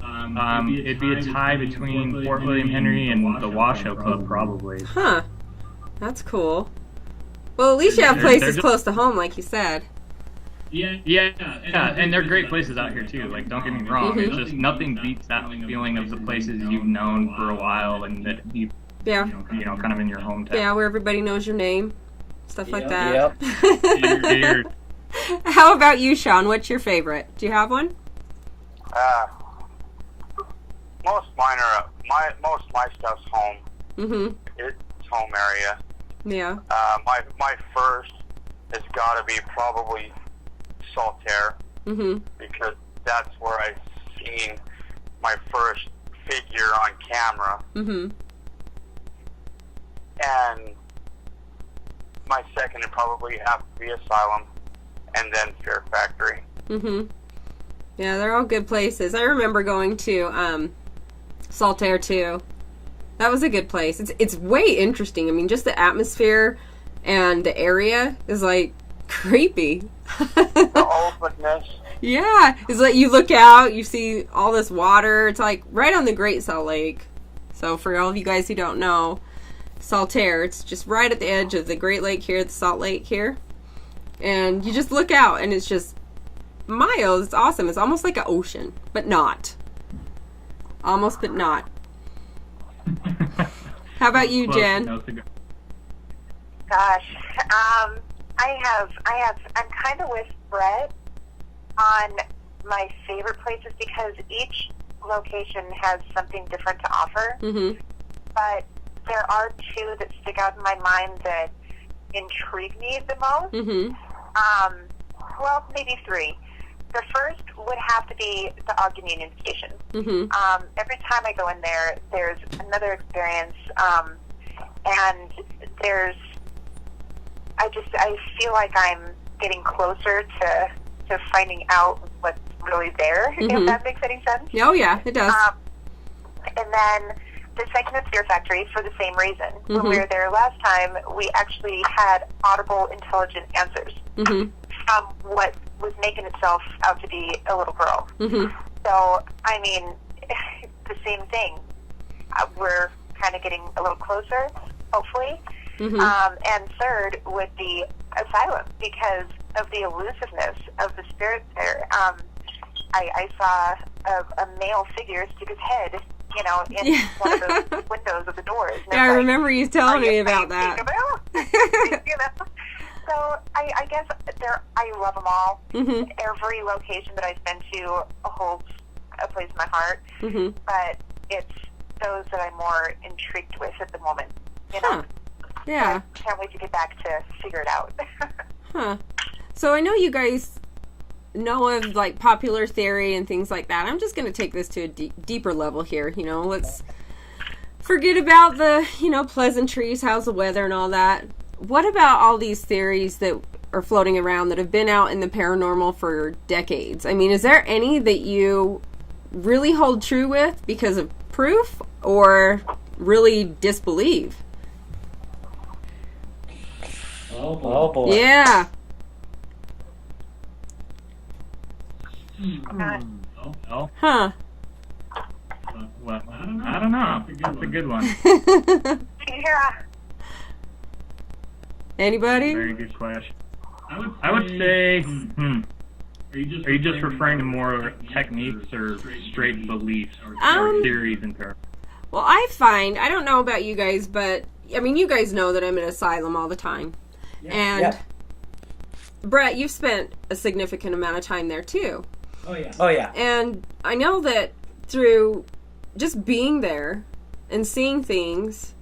It'd be a tie between Fort William Henry and the Washoe Club, probably. Huh. That's cool. Well, at least you have places close to home, like you said. Yeah, and they're great places out here too. Like, don't get me wrong. It's just nothing beats that feeling of the places you've known for a while and that you kind of in your hometown. Yeah, where everybody knows your name, stuff like that. Yep. How about you, Sean? What's your favorite? Do you have one? Most mine are most of my stuff's home. It's home area. Yeah. My first has got to be probably Saltaire, because that's where I seen my first figure on camera. And my second would probably have to be Asylum, and then Fear Factory. Yeah, they're all good places. I remember going to Saltaire too. That was a good place. It's way interesting. I mean, just the atmosphere and the area is like creepy. The openness. Yeah, it's like you look out, you see all this water. It's like right on the Great Salt Lake. So for all of you guys who don't know, Saltaire, it's just right at the edge of the Great Lake here, the Salt Lake here. And you just look out and it's just miles. It's awesome. It's almost like an ocean, but not. Almost, but not. How about you, Jen? Gosh, I'm kind of with Brett on my favorite places because each location has something different to offer. But there are two that stick out in my mind that intrigue me the most. Well, maybe three. The first would have to be the Ogden Union Station. Every time I go in there, there's another experience, and I feel like I'm getting closer to finding out what's really there, if that makes any sense. Oh, yeah, it does. And then the second is Fear Factory for the same reason. When we were there last time, we actually had audible, intelligent answers from what was making itself out to be a little girl. So, I mean, the same thing. We're kind of getting a little closer, hopefully. And third would be Asylum, because of the elusiveness of the spirits there. I saw a male figure stick his head, in one of the windows of the doors. Yeah, I remember you telling me about that. So I guess I love them all. Every location that I've been to holds a place in my heart. But it's those that I'm more intrigued with at the moment. Yeah. I can't wait to get back to figure it out. So I know you guys know of like popular theory and things like that. I'm just going to take this to a deeper level here. Let's forget about the pleasantries, how's the weather and all that. What about all these theories that are floating around that have been out in the paranormal for decades? I mean, is there any that you really hold true with because of proof or really disbelieve? Oh boy. Yeah. Oh, Huh. well, I don't know. That's a good one. Yeah. Anybody? Very good question. I would say, are you just referring to more techniques or straight beliefs or theories in terms? Well, I don't know about you guys, but I mean, you guys know that I'm in asylum all the time. And Yeah. Brett, you've spent a significant amount of time there too. Oh yeah. Oh yeah. And I know that through just being there and seeing things,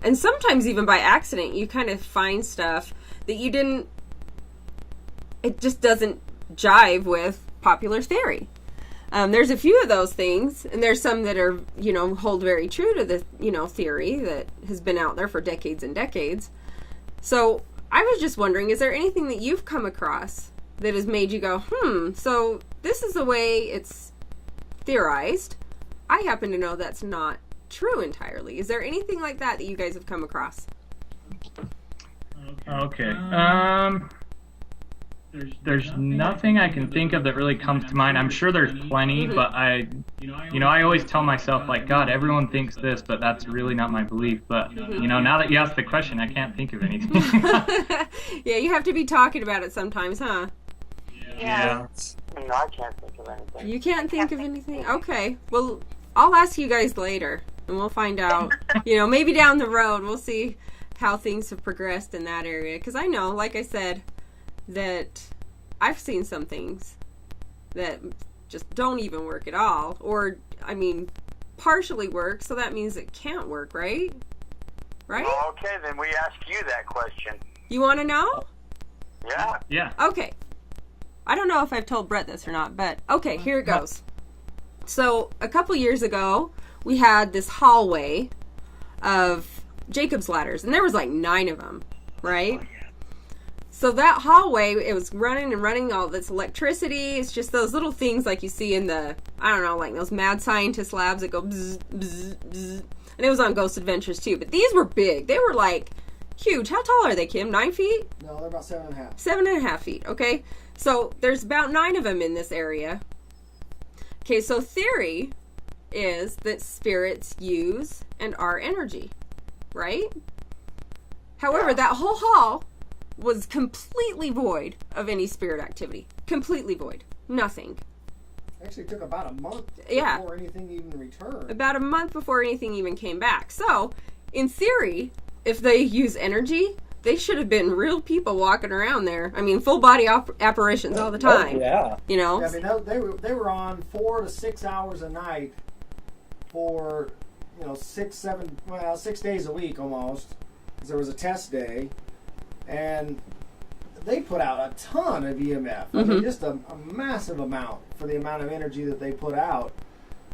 and sometimes even by accident, you kind of find stuff that it just doesn't jive with popular theory. There's a few of those things, and there's some that are, hold very true to the, theory that has been out there for decades and decades. So I was just wondering, is there anything that you've come across that has made you go, so this is the way it's theorized. I happen to know that's not true entirely. Is there anything like that you guys have come across? Okay. There's nothing I can think of that really comes to mind. I'm sure there's plenty, but I always tell myself, like, God, everyone thinks this, but that's really not my belief. But, now that you ask the question, I can't think of anything. Yeah, you have to be talking about it sometimes, huh? Yeah. No, I can't think of anything. You can't think of anything? Okay. Well, I'll ask you guys later, and we'll find out. Maybe down the road, we'll see how things have progressed in that area. Because I know, like I said, that I've seen some things that just don't even work at all. Or, partially work, so that means it can't work, right? Right? Well, okay, then we ask you that question. You want to know? Yeah. Yeah. Okay. I don't know if I've told Brett this or not, but okay, here it goes. So, a couple years ago, we had this hallway of Jacob's ladders, and there was like 9 of them, right? So that hallway, it was running all this electricity. It's just those little things like you see in the, like those mad scientist labs that go bzz, bzz, bzz. And it was on Ghost Adventures too, but these were big. They were like huge. How tall are they, Kim? 9 feet? No, they're about 7.5. 7.5 feet, okay? So there's about 9 of them in this area. Okay, so theory is that spirits use and are energy, right? However, that whole hall was completely void of any spirit activity. Completely void. Nothing. Actually, it took about a month Yeah. before anything even returned. About a month before anything even came back. So, in theory, if they use energy, they should have been real people walking around there. full body apparitions all the time. Oh, yeah. Yeah, they were on 4 to 6 hours a night for 6 days a week almost, because there was a test day, and they put out a ton of EMF. Just a massive amount for the amount of energy that they put out.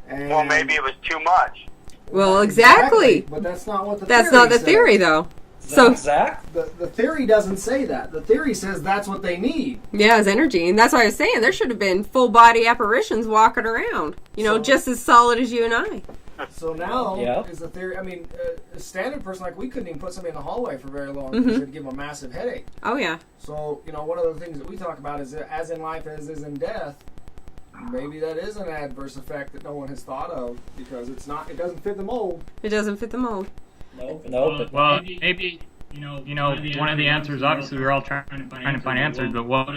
And Well, maybe it was too much. Well, exactly. But that's not what the That's theory not the says. theory, though. So Zach? The theory doesn't say that. The theory says that's what they need. Yeah, it's energy. And that's why I was saying there should have been full body apparitions walking around. Just as solid as you and I. So now Yep. is the theory. A standard person like we couldn't even put somebody in the hallway for very long because it'd give them a massive headache. Oh, yeah. So, one of the things that we talk about is that as in life as is in death, maybe that is an adverse effect that no one has thought of because it doesn't fit the mold. It doesn't fit the mold. Nope. Well, maybe one of the answers. Obviously, we're all trying to find answers. But what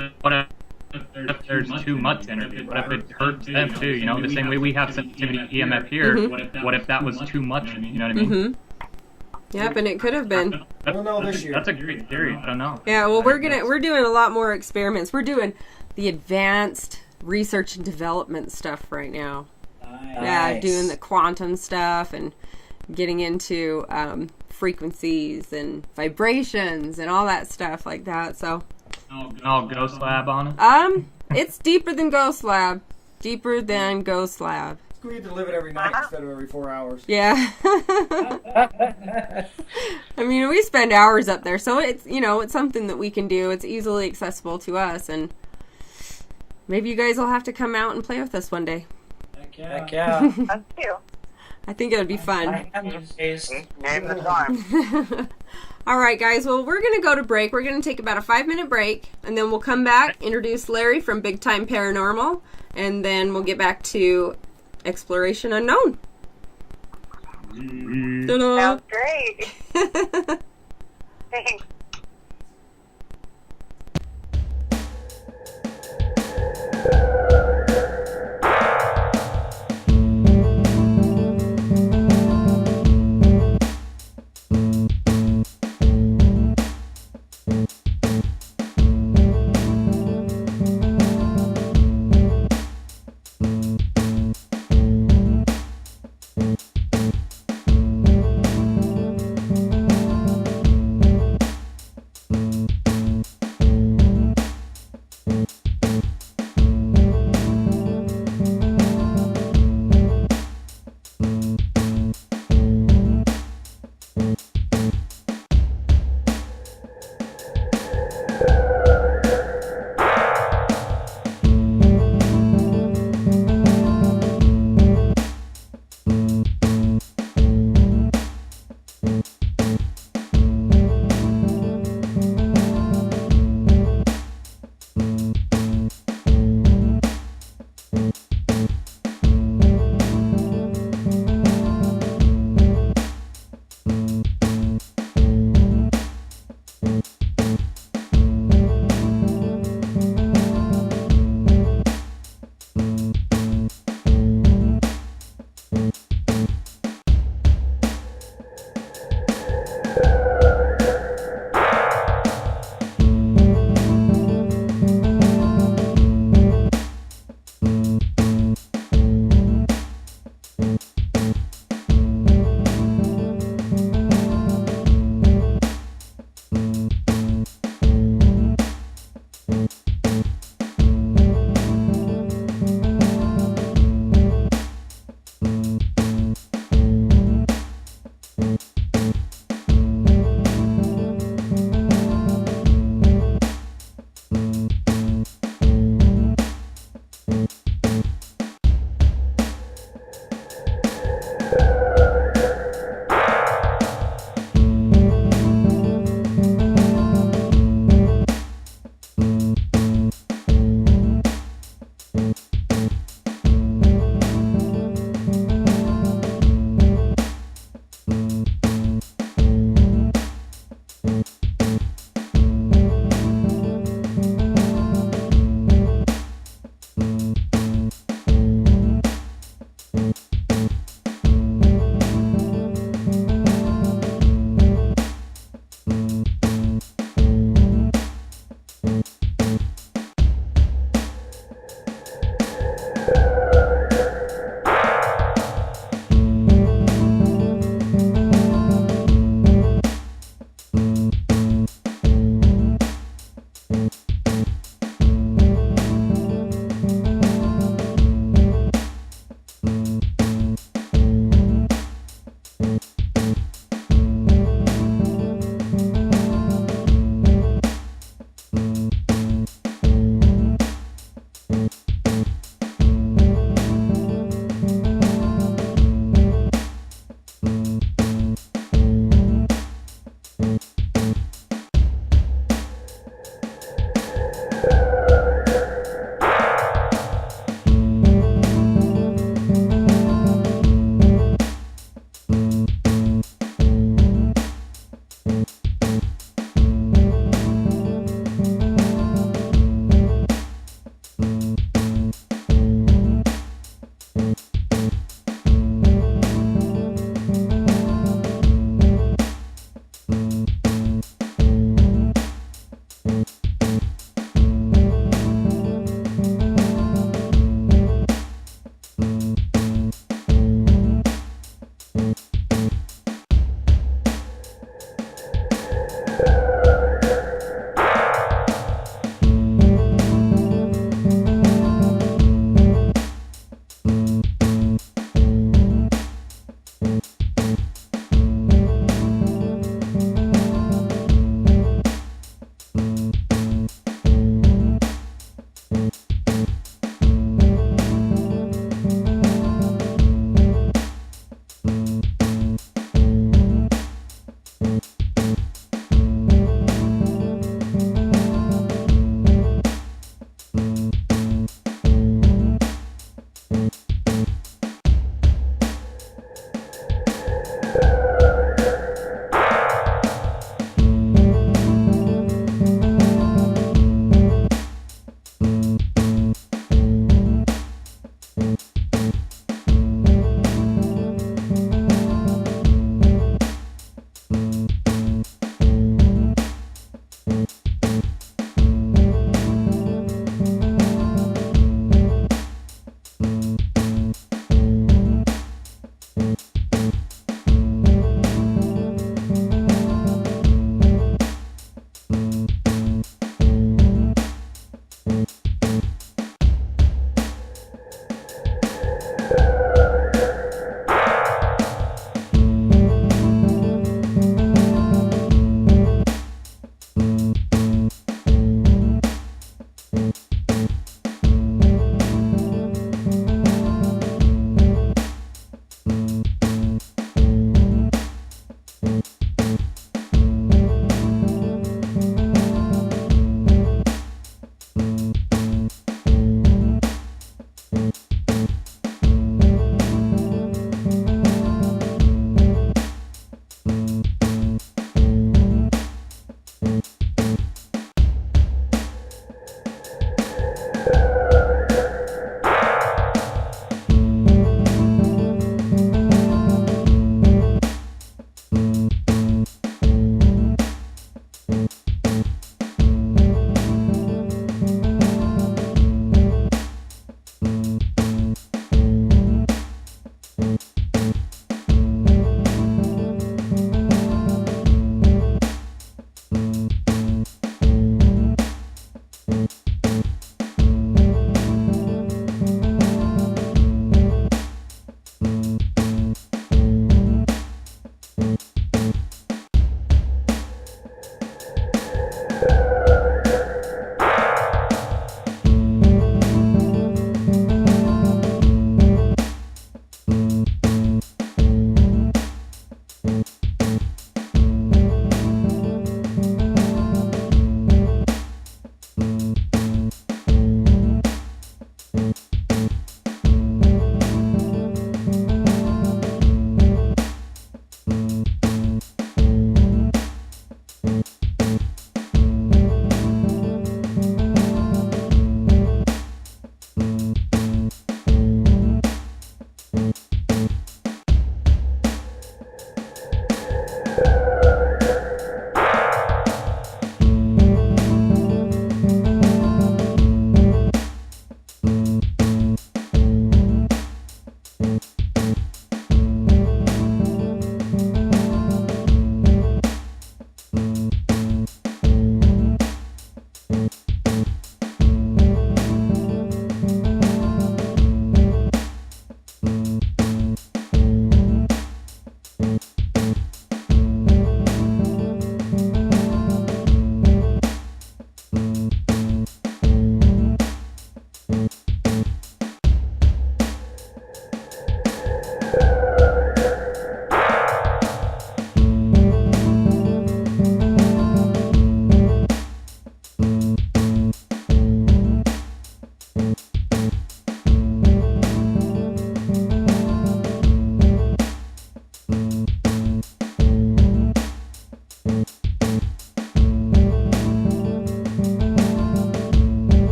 if there's too much energy? What if it hurts them too? The same way we have sensitivity to EMF here. What if that was too much? You know what I mean? Yep, and it could have been. I don't know this year. That's a great theory. I don't know. Yeah, well, we're doing a lot more experiments. We're doing the advanced research and development stuff right now. Yeah, Nice. doing the quantum stuff and getting into frequencies and vibrations and all that stuff like that. So, All Ghost Lab on it. it's deeper than Ghost Lab. Deeper than Ghost Lab. We had to live it every night instead of every 4 hours. Yeah. We spend hours up there, so it's it's something that we can do. It's easily accessible to us, and maybe you guys will have to come out and play with us one day. Heck yeah. Us too. I think it would be fun. I am amazed. Name the time. All right, guys. Well, we're going to go to break. We're going to take about a 5-minute break, and then we'll come back, introduce Larry from Big Time Paranormal, and then we'll get back to Exploration Unknown. Ta-da. Sounds great. Thanks.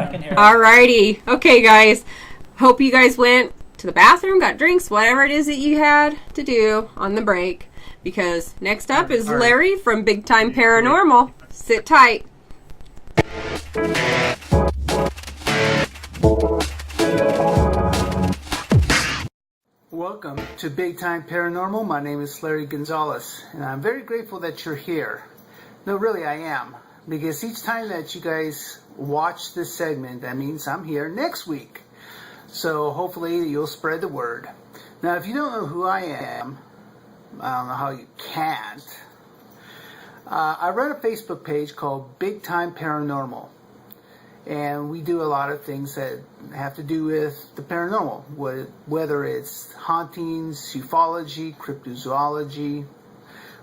I can hear it. Alrighty. Okay, guys. Hope you guys went to the bathroom, got drinks, whatever it is that you had to do on the break. Because next up is Larry from Big Time Paranormal. Sit tight. Welcome to Big Time Paranormal. My name is Larry Gonzalez, and I'm very grateful that you're here. No, really, I am. Because each time that you guys watch this segment, that means I'm here next week. So hopefully you'll spread the word. Now, if you don't know who I am, I don't know how you can't. I run a Facebook page called Big Time Paranormal. And we do a lot of things that have to do with the paranormal, whether it's hauntings, ufology, cryptozoology.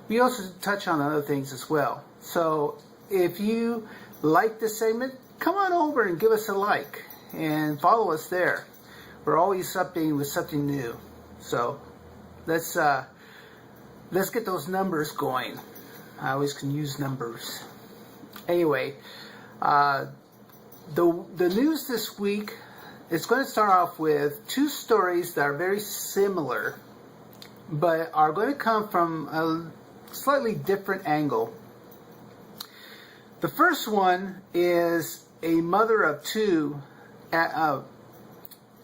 We also touch on other things as well. So if you like this segment, come on over and give us a like and follow us there. We're always updating with something new. So let's get those numbers going. I always can use numbers. Anyway, the news this week is going to start off with two stories that are very similar, but are going to come from a slightly different angle. The first one is a mother of two.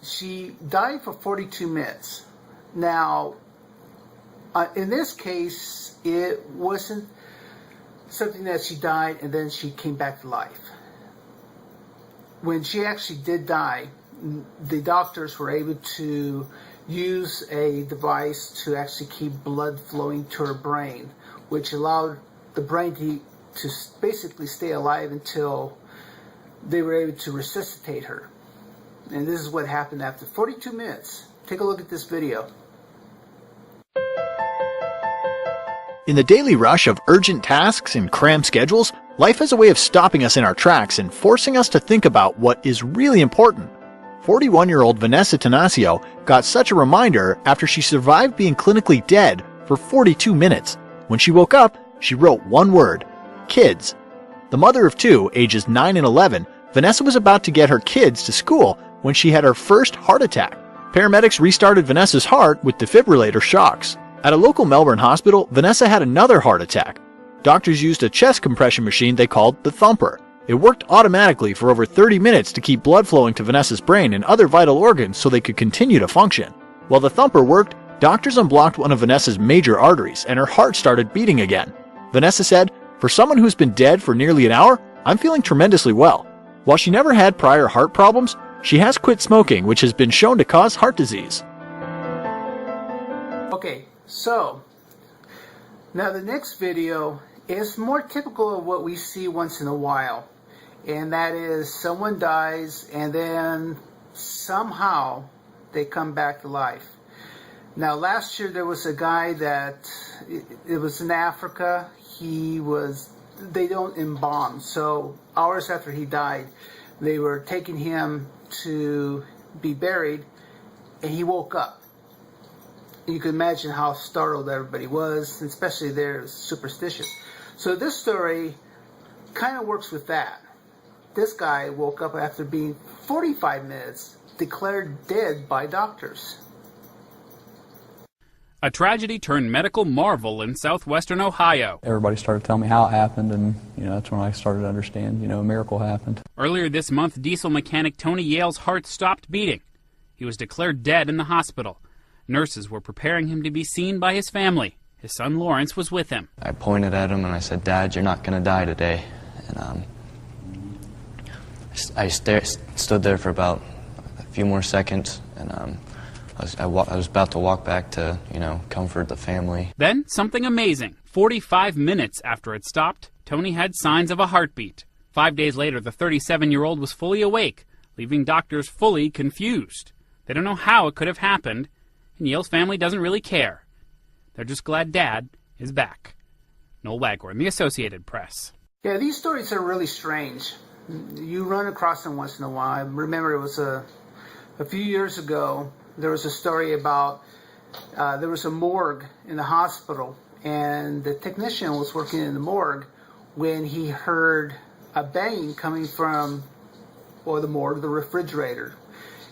She died for 42 minutes. Now, in this case, it wasn't something that she died and then she came back to life. When she actually did die, the doctors were able to use a device to actually keep blood flowing to her brain, which allowed the brain to basically stay alive until they were able to resuscitate her. And this is what happened after 42 minutes. Take a look at this video. In the daily rush of urgent tasks and crammed schedules, life has a way of stopping us in our tracks and forcing us to think about what is really important. 41-year-old Vanessa Tanasio got such a reminder after she survived being clinically dead for 42 minutes. When she woke up, she wrote one word: kids. The mother of two, ages 9 and 11, Vanessa was about to get her kids to school when she had her first heart attack. Paramedics restarted Vanessa's heart with defibrillator shocks. At a local Melbourne hospital, Vanessa had another heart attack. Doctors used a chest compression machine they called the thumper. It worked automatically for over 30 minutes to keep blood flowing to Vanessa's brain and other vital organs so they could continue to function. While the thumper worked, doctors unblocked one of Vanessa's major arteries and her heart started beating again. Vanessa said, "For someone who's been dead for nearly an hour, I'm feeling tremendously well." While she never had prior heart problems, she has quit smoking, which has been shown to cause heart disease. Okay, so now the next video is more typical of what we see once in a while, and that is someone dies and then somehow they come back to life. Now last year there was a guy that it was in Africa. They don't embalm, so hours after he died they were taking him to be buried and he woke up. You can imagine how startled everybody was, especially they're superstitious. So this story kind of works with that. This guy woke up after being 45 minutes declared dead by doctors. A tragedy turned medical marvel in southwestern Ohio. Everybody started telling me how it happened, and that's when I started to understand, a miracle happened. Earlier this month, diesel mechanic Tony Yale's heart stopped beating. He was declared dead in the hospital. Nurses were preparing him to be seen by his family. His son Lawrence was with him. I pointed at him and I said, "Dad, you're not going to die today." And I stood there for about a few more seconds, and I was about to walk back to, comfort the family. Then something amazing. 45 minutes after it stopped, Tony had signs of a heartbeat. 5 days later, the 37-year-old was fully awake, leaving doctors fully confused. They don't know how it could have happened, and Yale's family doesn't really care. They're just glad Dad is back. Noel Waghorn, The Associated Press. Yeah, these stories are really strange. You run across them once in a while. I remember it was a few years ago, there was a story about there was a morgue in the hospital, and the technician was working in the morgue when he heard a banging coming from or the morgue, the refrigerator.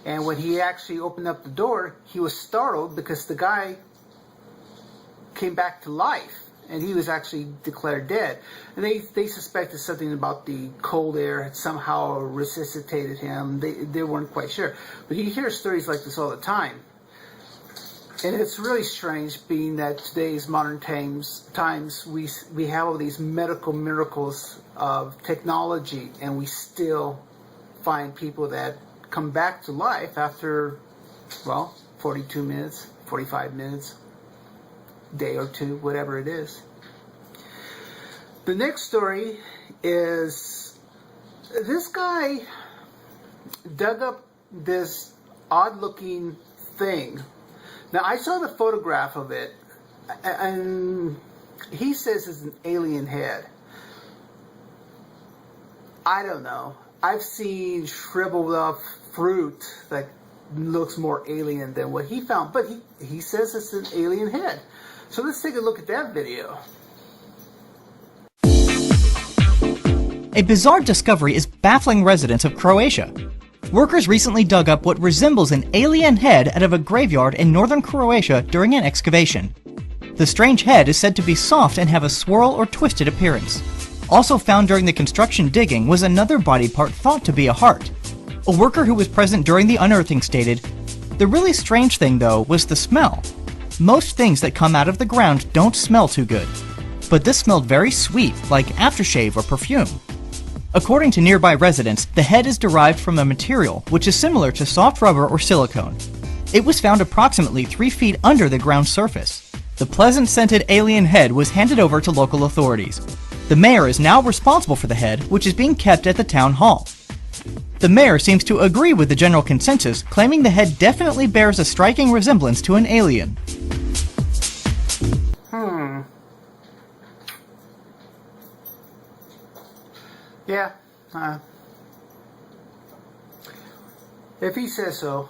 And when he actually opened up the door, he was startled because the guy came back to life, and he was actually declared dead. And they suspected something about the cold air had somehow resuscitated him. They weren't quite sure. But you hear stories like this all the time. And it's really strange, being that today's modern times we have all these medical miracles of technology, and we still find people that come back to life after, well, 42 minutes, 45 minutes, day or two, whatever it is. The next story is this guy dug up this odd-looking thing. Now, I saw the photograph of it, and he says it's an alien head. I don't know. I've seen shriveled up fruit that looks more alien than what he found, but he says it's an alien head. So let's take a look at that video. A bizarre discovery is baffling residents of Croatia. Workers recently dug up what resembles an alien head out of a graveyard in northern Croatia during an excavation. The strange head is said to be soft and have a swirl or twisted appearance. Also found during the construction digging was another body part thought to be a heart. A worker who was present during the unearthing stated, "The really strange thing, though, was the smell. Most things that come out of the ground don't smell too good. But this smelled very sweet, like aftershave or perfume." According to nearby residents, the head is derived from a material which is similar to soft rubber or silicone. It was found approximately 3 feet under the ground surface. The pleasant-scented alien head was handed over to local authorities. The mayor is now responsible for the head, which is being kept at the town hall. The mayor seems to agree with the general consensus, claiming the head definitely bears a striking resemblance to an alien. Yeah, if he says so,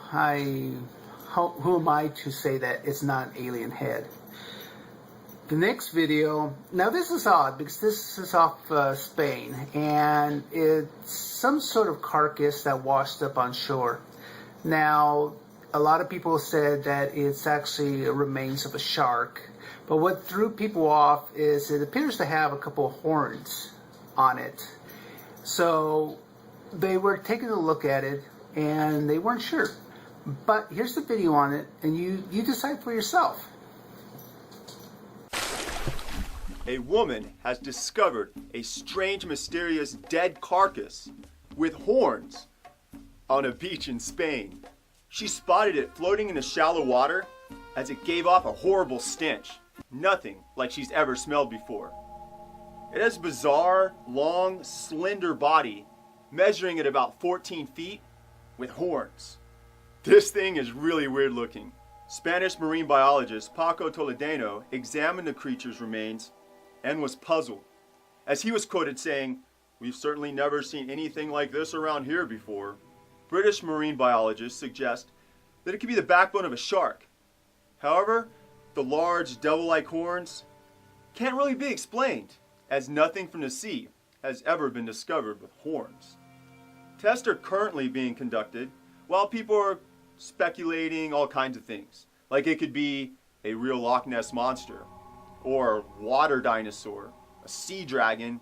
who am I to say that it's not an alien head? The next video, now this is odd because this is off Spain, and it's some sort of carcass that washed up on shore. Now, a lot of people said that it's actually remains of a shark, but what threw people off is it appears to have a couple of horns on it. So they were taking a look at it, and they weren't sure. But here's the video on it, and you decide for yourself. A woman has discovered a strange, mysterious dead carcass with horns on a beach in Spain. She spotted it floating in the shallow water as it gave off a horrible stench, nothing like she's ever smelled before. It has a bizarre, long, slender body, measuring at about 14 feet, with horns. This thing is really weird looking. Spanish marine biologist Paco Toledano examined the creature's remains and was puzzled, as he was quoted saying, "We've certainly never seen anything like this around here before." British marine biologists suggest that it could be the backbone of a shark. However, the large devil-like horns can't really be explained, as nothing from the sea has ever been discovered with horns. Tests are currently being conducted while people are speculating all kinds of things, like it could be a real Loch Ness monster, or a water dinosaur, a sea dragon,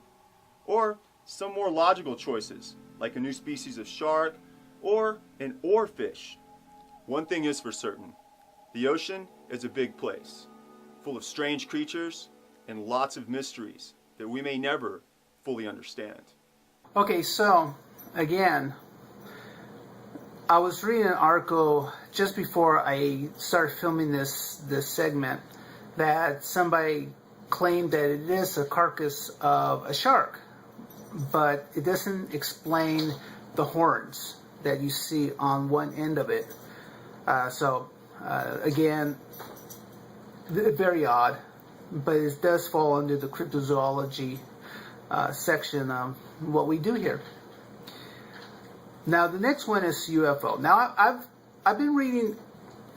or some more logical choices, like a new species of shark or an oarfish. One thing is for certain, the ocean is a big place, full of strange creatures and lots of mysteries that we may never fully understand. Okay, so again, I was reading an article just before I started filming this segment that somebody claimed that it is a carcass of a shark, but it doesn't explain the horns that you see on one end of it. Again, very odd, but it does fall under the cryptozoology section of what we do here. Now the next one is UFO. Now I've been reading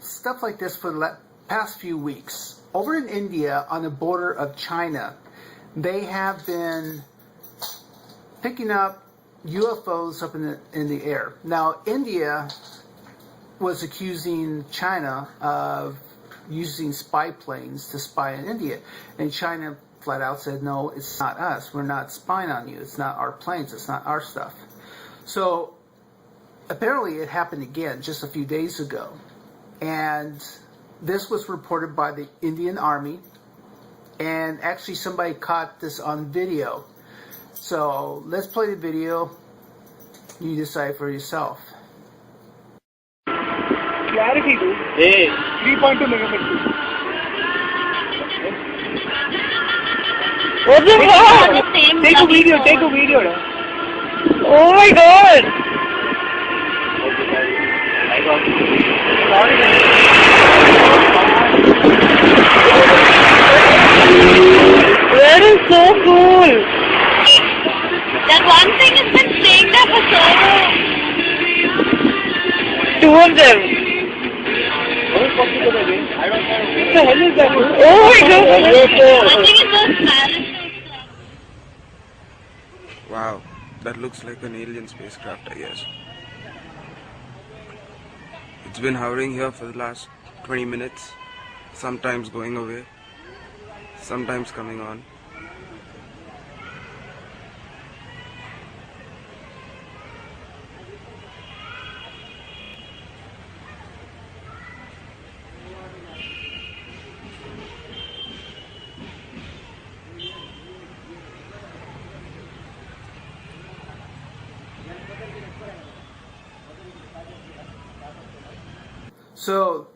stuff like this for the past few weeks. Over in India, on the border of China, they have been picking up UFOs up in the air. Now, India was accusing China of using spy planes to spy on India. And China flat out said, no, it's not us. We're not spying on you. It's not our planes. It's not our stuff. So apparently it happened again just a few days ago. And this was reported by the Indian Army. And actually somebody caught this on video. So let's play the video. You decide for yourself. Clarity, dude. Hey. 3.2 megapixels. What the fuck? Take a video. Oh my god. That is so cool. That one thing has been staying there for so long. Two of them. What the hell is that? Oh my god! I think it's those parachutes. Wow, that looks like an alien spacecraft, I guess. It's been hovering here for the last 20 minutes, sometimes going away, sometimes coming on. So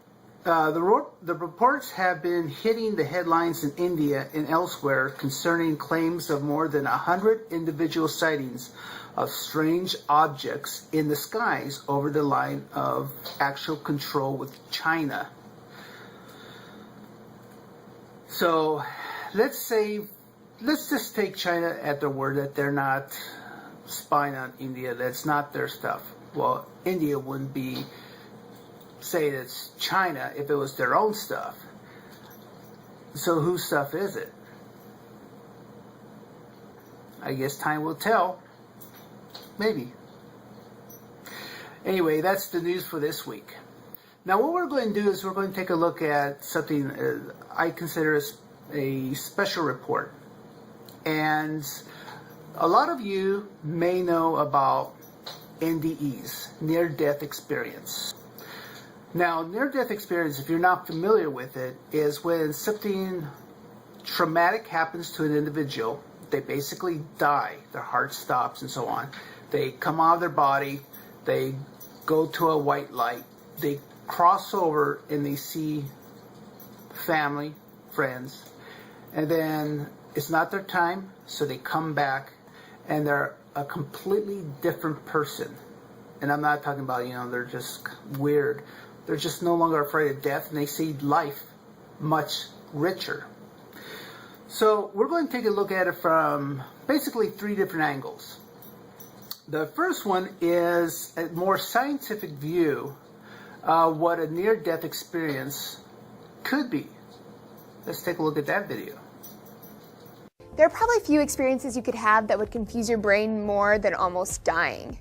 the reports have been hitting the headlines in India and elsewhere concerning claims of more than 100 individual sightings of strange objects in the skies over the line of actual control with China. So let's just take China at their word that they're not spying on India. That's not their stuff. Well, India wouldn't be saying it's China if it was their own stuff. So whose stuff is it? I guess time will tell. Maybe. Anyway, that's the news for this week. Now what we're going to do is we're going to take a look at something I consider a special report. And a lot of you may know about NDEs, near-death experience. Now, near-death experience, if you're not familiar with it, is when something traumatic happens to an individual. They basically die. Their heart stops and so on. They come out of their body. They go to a white light. They cross over and they see family, friends. And then it's not their time, so they come back and they're a completely different person. And I'm not talking about, they're just weird. They're just no longer afraid of death, and they see life much richer. So we're going to take a look at it from basically 3 different angles. The first one is a more scientific view of what a near-death experience could be. Let's take a look at that video. There are probably few experiences you could have that would confuse your brain more than almost dying.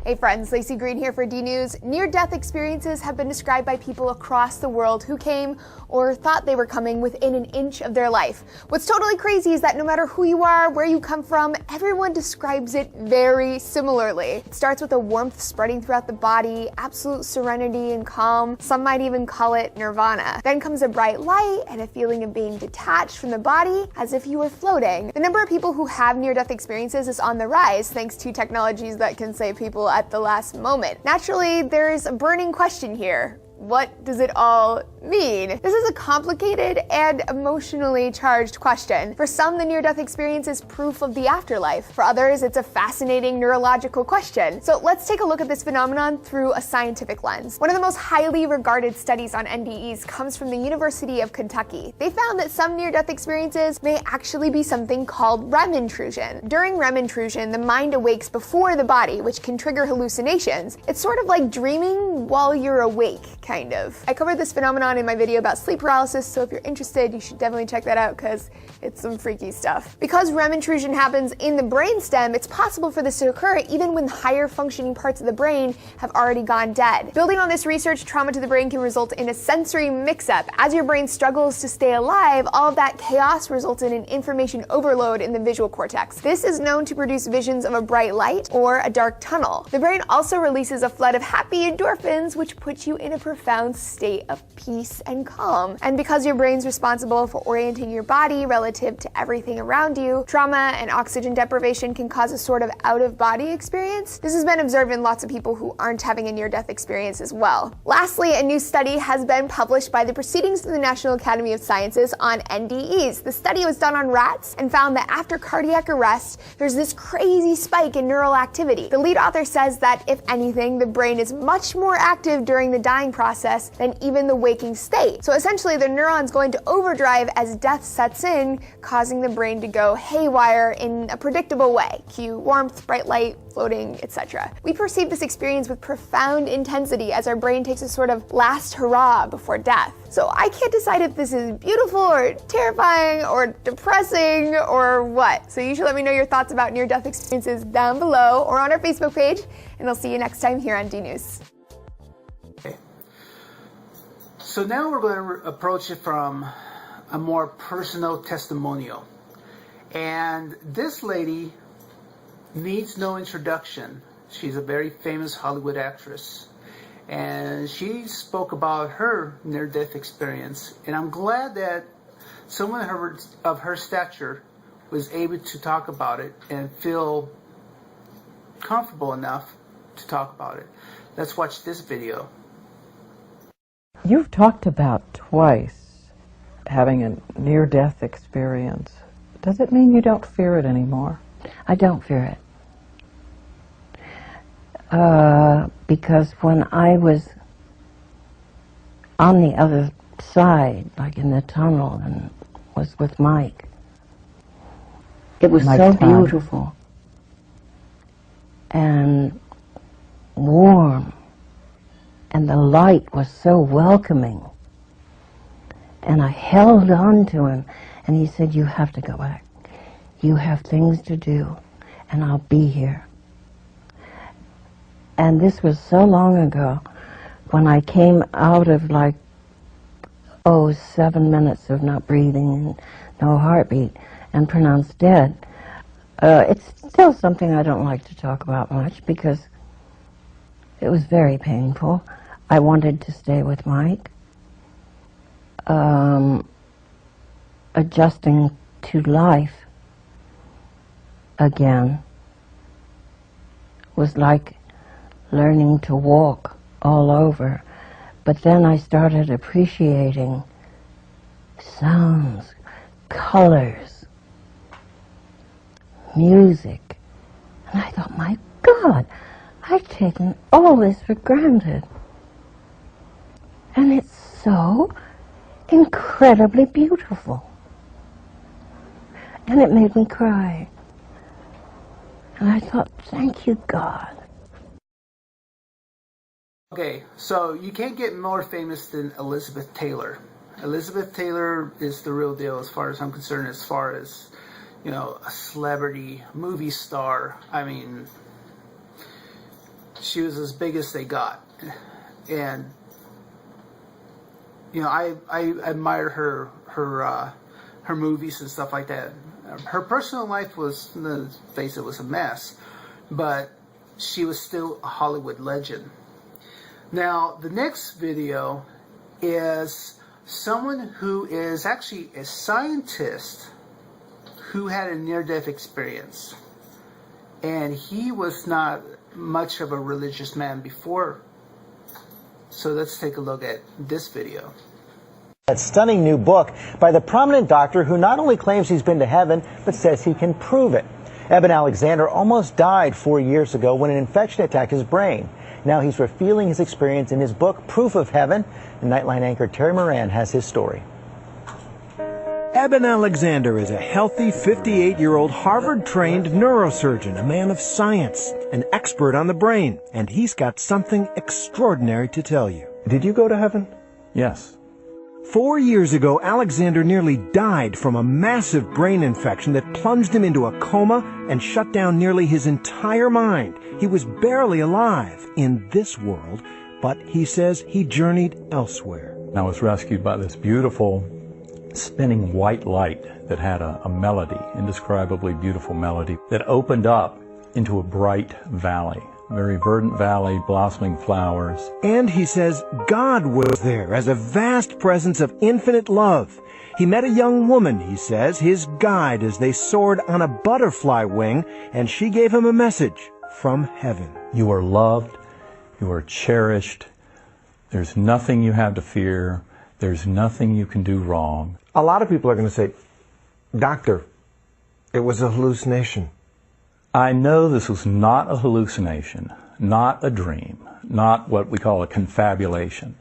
Hey friends, Lacey Green here for D News. Near-death experiences have been described by people across the world who came or thought they were coming within an inch of their life. What's totally crazy is that no matter who you are, where you come from, everyone describes it very similarly. It starts with a warmth spreading throughout the body, absolute serenity and calm. Some might even call it nirvana. Then comes a bright light and a feeling of being detached from the body as if you were floating. The number of people who have near-death experiences is on the rise thanks to technologies that can save people at the last moment. Naturally, there's a burning question here. What does it all mean? This is a complicated and emotionally charged question. For some, the near-death experience is proof of the afterlife. For others, it's a fascinating neurological question. So let's take a look at this phenomenon through a scientific lens. One of the most highly regarded studies on NDEs comes from the University of Kentucky. They found that some near-death experiences may actually be something called REM intrusion. During REM intrusion, the mind awakes before the body, which can trigger hallucinations. It's sort of like dreaming while you're awake. kind of. I covered this phenomenon in my video about sleep paralysis, so if you're interested, you should definitely check that out because it's some freaky stuff. Because REM intrusion happens in the brainstem, it's possible for this to occur even when higher functioning parts of the brain have already gone dead. Building on this research, trauma to the brain can result in a sensory mix-up. As your brain struggles to stay alive, all of that chaos results in an information overload in the visual cortex. This is known to produce visions of a bright light or a dark tunnel. The brain also releases a flood of happy endorphins, which puts you in a profound state of peace and calm. And because your brain's responsible for orienting your body relative to everything around you, trauma and oxygen deprivation can cause a sort of out-of-body experience. This has been observed in lots of people who aren't having a near-death experience as well. Lastly, a new study has been published by the Proceedings of the National Academy of Sciences on NDEs. The study was done on rats and found that after cardiac arrest, there's this crazy spike in neural activity. The lead author says that, if anything, the brain is much more active during the dying process than even the waking state. So essentially, the neurons go into overdrive as death sets in, causing the brain to go haywire in a predictable way. Cue warmth, bright light, floating, etc. We perceive this experience with profound intensity as our brain takes a sort of last hurrah before death. So I can't decide if this is beautiful or terrifying or depressing or what. So you should let me know your thoughts about near-death experiences down below or on our Facebook page, and I'll see you next time here on D News. Okay. So now we're going to approach it from a more personal testimonial. And this lady needs no introduction. She's a very famous Hollywood actress. And she spoke about her near-death experience. And I'm glad that someone of her stature was able to talk about it and feel comfortable enough to talk about it. Let's watch this video. You've talked about twice having a near-death experience. Does it mean you don't fear it anymore? I don't fear it. Because when I was on the other side, like in the tunnel, and was with Mike, it was so beautiful and warm, and the light was so welcoming. And I held on to him, and he said, "You have to go back. You have things to do, and I'll be here." And this was so long ago, when I came out of 7 minutes of not breathing and no heartbeat and pronounced dead. It's still something I don't like to talk about much because it was very painful. I wanted to stay with Mike. Adjusting to life again was like learning to walk all over. But then I started appreciating sounds, colors, music. And I thought, my God, I've taken all this for granted. And it's so incredibly beautiful. And it made me cry. And I thought, thank you, God. Okay, so you can't get more famous than Elizabeth Taylor. Elizabeth Taylor is the real deal as far as I'm concerned, as far as, a celebrity, movie star. I mean, she was as big as they got. And, I admire her movies and stuff like that. Her personal life was, let's face it, was a mess. But she was still a Hollywood legend. Now, the next video is someone who is actually a scientist who had a near-death experience. And he was not much of a religious man before. So let's take a look at this video. That stunning new book by the prominent doctor who not only claims he's been to heaven, but says he can prove it. Eben Alexander almost died 4 years ago when an infection attacked his brain. Now he's revealing his experience in his book, Proof of Heaven. And Nightline anchor Terry Moran has his story. Eben Alexander is a healthy 58-year-old Harvard-trained neurosurgeon, a man of science, an expert on the brain, and he's got something extraordinary to tell you. Did you go to heaven? Yes. 4 years ago, Alexander nearly died from a massive brain infection that plunged him into a coma and shut down nearly his entire mind. He was barely alive in this world, but he says he journeyed elsewhere. I was rescued by this beautiful spinning white light that had a melody, indescribably beautiful melody, that opened up into a bright valley. Very verdant valley, blossoming flowers. And he says God was there as a vast presence of infinite love. He met a young woman, he says, his guide, as they soared on a butterfly wing, and she gave him a message from heaven. You are loved. You are cherished. There's nothing you have to fear. There's nothing you can do wrong. A lot of people are going to say, Doctor, it was a hallucination. I know this was not a hallucination, not a dream, not what we call a confabulation.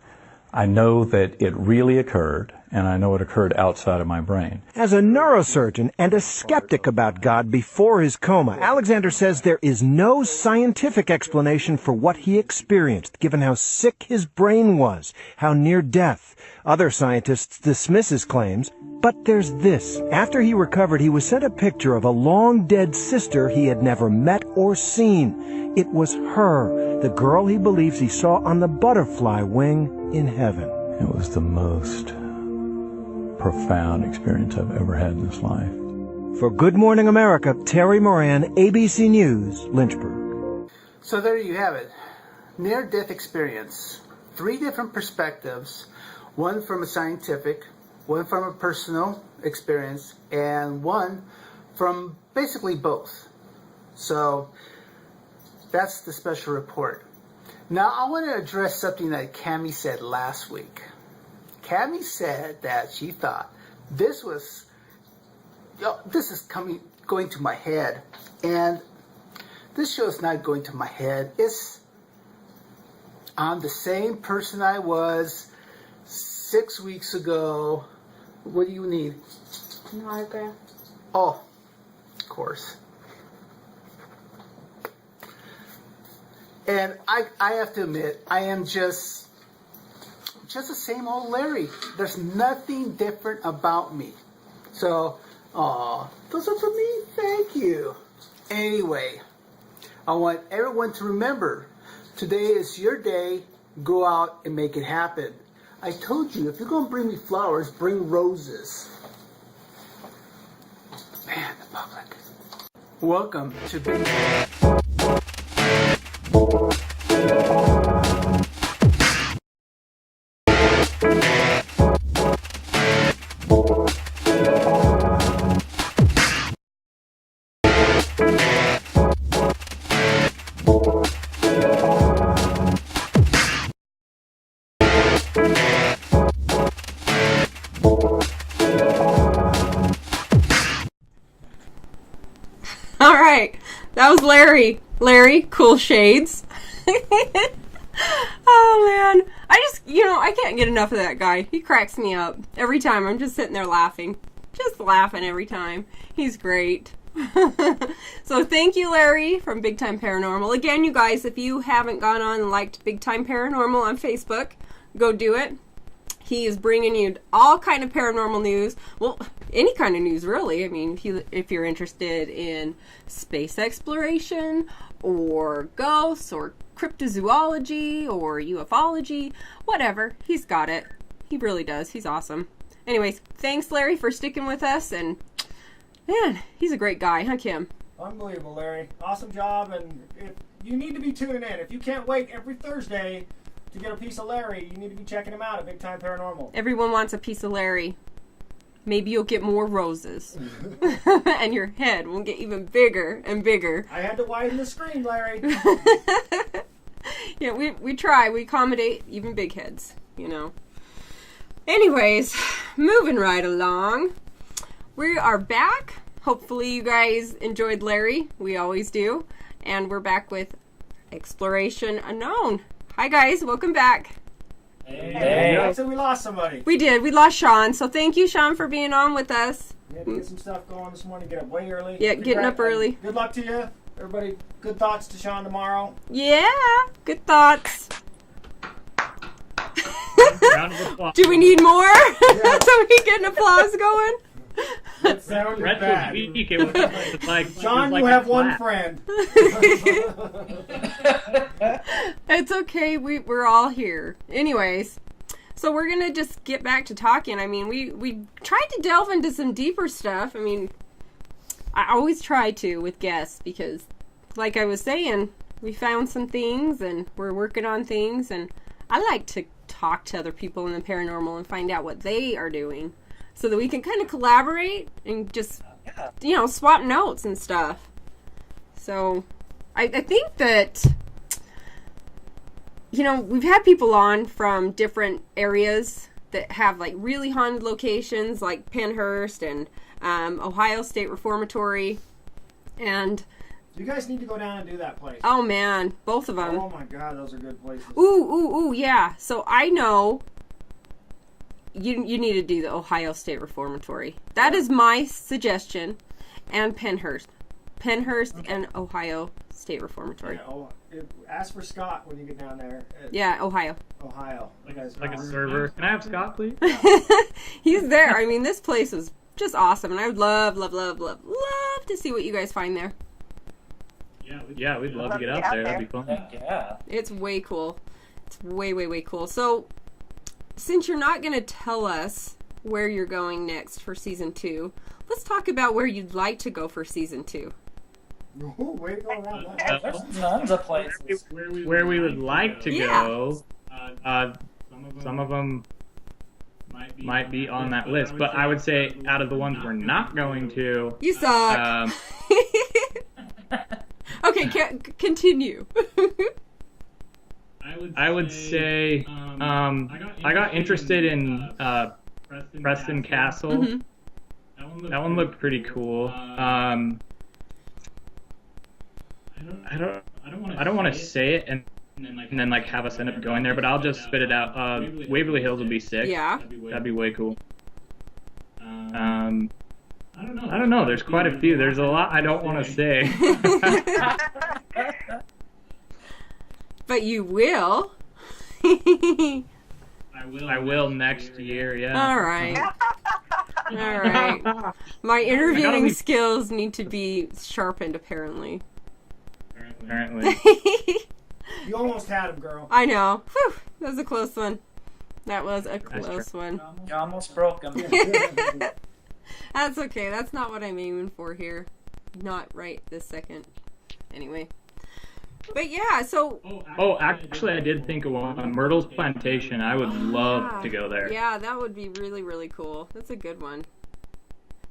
I know that it really occurred, and I know it occurred outside of my brain. As a neurosurgeon and a skeptic about God before his coma, Alexander says there is no scientific explanation for what he experienced, given how sick his brain was, how near death. Other scientists dismiss his claims, but there's this. After he recovered, he was sent a picture of a long-dead sister he had never met or seen. It was her, the girl he believes he saw on the butterfly wing in heaven. It was the most profound experience I've ever had in this life. For Good Morning America, Terry Moran, ABC News, Lynchburg. So there you have it. Near-death experience. 3 different perspectives. One from a scientific, one from a personal experience, and one from basically both. So that's the special report. Now I want to address something that Cammie said last week. Cammie said that she thought this is going to my head, and this show's not going to my head. I'm the same person I was 6 weeks ago. What do you need? An autograph. Oh, of course. And I have to admit, I am just the same old Larry. There's nothing different about me. So, those are for me. Thank you. Anyway, I want everyone to remember, today is your day. Go out and make it happen. I told you, if you're going to bring me flowers, bring roses. Man, the public. Welcome to Big All right, that was Larry. Larry, cool shades. Oh man, I can't get enough of that guy. He cracks me up every time. I'm just sitting there laughing, every time. He's great. So thank you, Larry from Big Time Paranormal. Again, you guys, if you haven't gone on and liked Big Time Paranormal on Facebook, go do it. He is bringing you all kind of paranormal news. Well, any kind of news, really. I mean, if you're interested in space exploration or ghosts or cryptozoology or ufology, whatever, he's got it. He really does. He's awesome. Anyways, thanks, Larry, for sticking with us. And, man, he's a great guy, huh, Kim? Unbelievable, Larry. Awesome job. And if you need to be tuning in. If you can't wait every Thursday to get a piece of Larry, you need to be checking him out at Big Time Paranormal. Everyone wants a piece of Larry. Maybe you'll get more roses. And your head will get even bigger and bigger. I had to widen the screen, Larry. Yeah, we try. We accommodate even big heads, Anyways, moving right along. We are back. Hopefully you guys enjoyed Larry. We always do. And we're back with Exploration Unknown. Hi, guys. Welcome back. Hey. So we lost somebody. We did. We lost Sean. So thank you, Sean, for being on with us. We had to get some stuff going this morning. Get up way early. Yeah, getting up early. Good luck to you. Everybody, good thoughts to Sean tomorrow. Yeah, good thoughts. Round of applause. Do we need more? So we get an applause going? That sounded bad. Weak. It was like, John, it was like you a have one clap. friend. It's okay. We're all here. Anyways, so we're gonna just get back to talking. I mean, we tried to delve into some deeper stuff. I mean, I always try to with guests because, like I was saying, we found some things and we're working on things, and I like to talk to other people in the paranormal and find out what they are doing so that we can kind of collaborate and just, swap notes and stuff. So I think that, we've had people on from different areas that have like really haunted locations like Pennhurst and Ohio State Reformatory. And you guys need to go down and do that place. oh man, both of them. Oh my God, those are good places. Ooh, yeah. So I know you need to do the Ohio State Reformatory. That is my suggestion. And Pennhurst and Ohio State Reformatory. Ask for Scott when you get down there. Yeah, Ohio. Like a server. Can I have Scott, please? He's there. I mean, this place is just awesome, and I would love to see what you guys find there. Yeah, we'd love to get out there. That'd be fun. Yeah. It's way cool. It's way cool. So, since you're not going to tell us where you're going next for season 2, let's talk about where you'd like to go for season 2. Wait, go around that. There's tons of places. Where we would like to go. Some of them might be on that list, but I would say out of the ones we're not going to, you suck. Okay, continue. I would say I got interested in Preston Castle. Mm-hmm. That one looked pretty cool. I don't want to say it and then like have us end up going there, but I'll just spit it out. Waverly Hills would be sick. Yeah. That'd be way cool. I don't know. There's quite a few. There's a lot I don't want to say. But you will. I will next year. Yeah. All right. My interviewing skills need to be sharpened, apparently. You almost had him, girl. I know. Whew, that was a close one. You almost broke him. That's okay. That's not what I'm aiming for here. Not right this second. Anyway. But yeah, so... Oh, actually, I did think of one. Myrtle's Plantation. I would love to go there. Yeah, that would be really, really cool. That's a good one.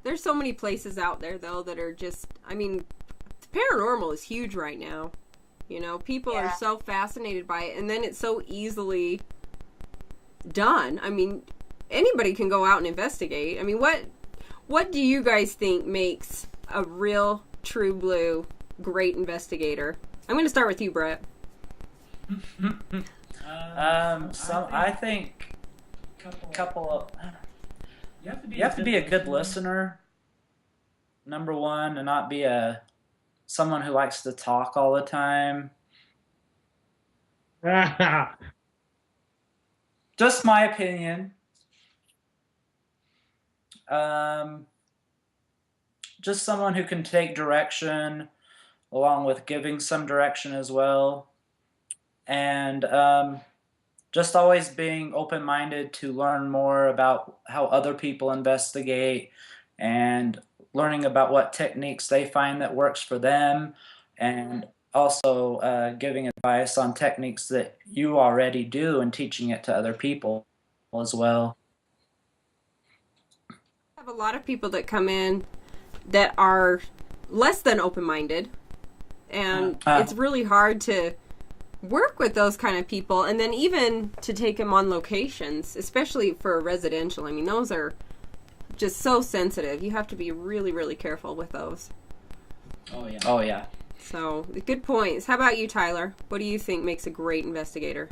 There's so many places out there, though, that are just... I mean, paranormal is huge right now. People are so fascinated by it, and then it's so easily done. I mean, anybody can go out and investigate. I mean, what do you guys think makes a real, true blue, great investigator? I'm going to start with you, Brett. I think a couple of... You have to be a good listener, number one, and not be someone who likes to talk all the time. Just my opinion. Just someone who can take direction along with giving some direction as well. And just always being open-minded to learn more about how other people investigate and learning about what techniques they find that works for them, and also giving advice on techniques that you already do and teaching it to other people as well. I have a lot of people that come in that are less than open-minded, and it's really hard to work with those kind of people, and then even to take them on locations, especially for residential. I mean, those are just so sensitive. You have to be really, really careful with those. Oh yeah. So, good points. How about you, Tyler? What do you think makes a great investigator?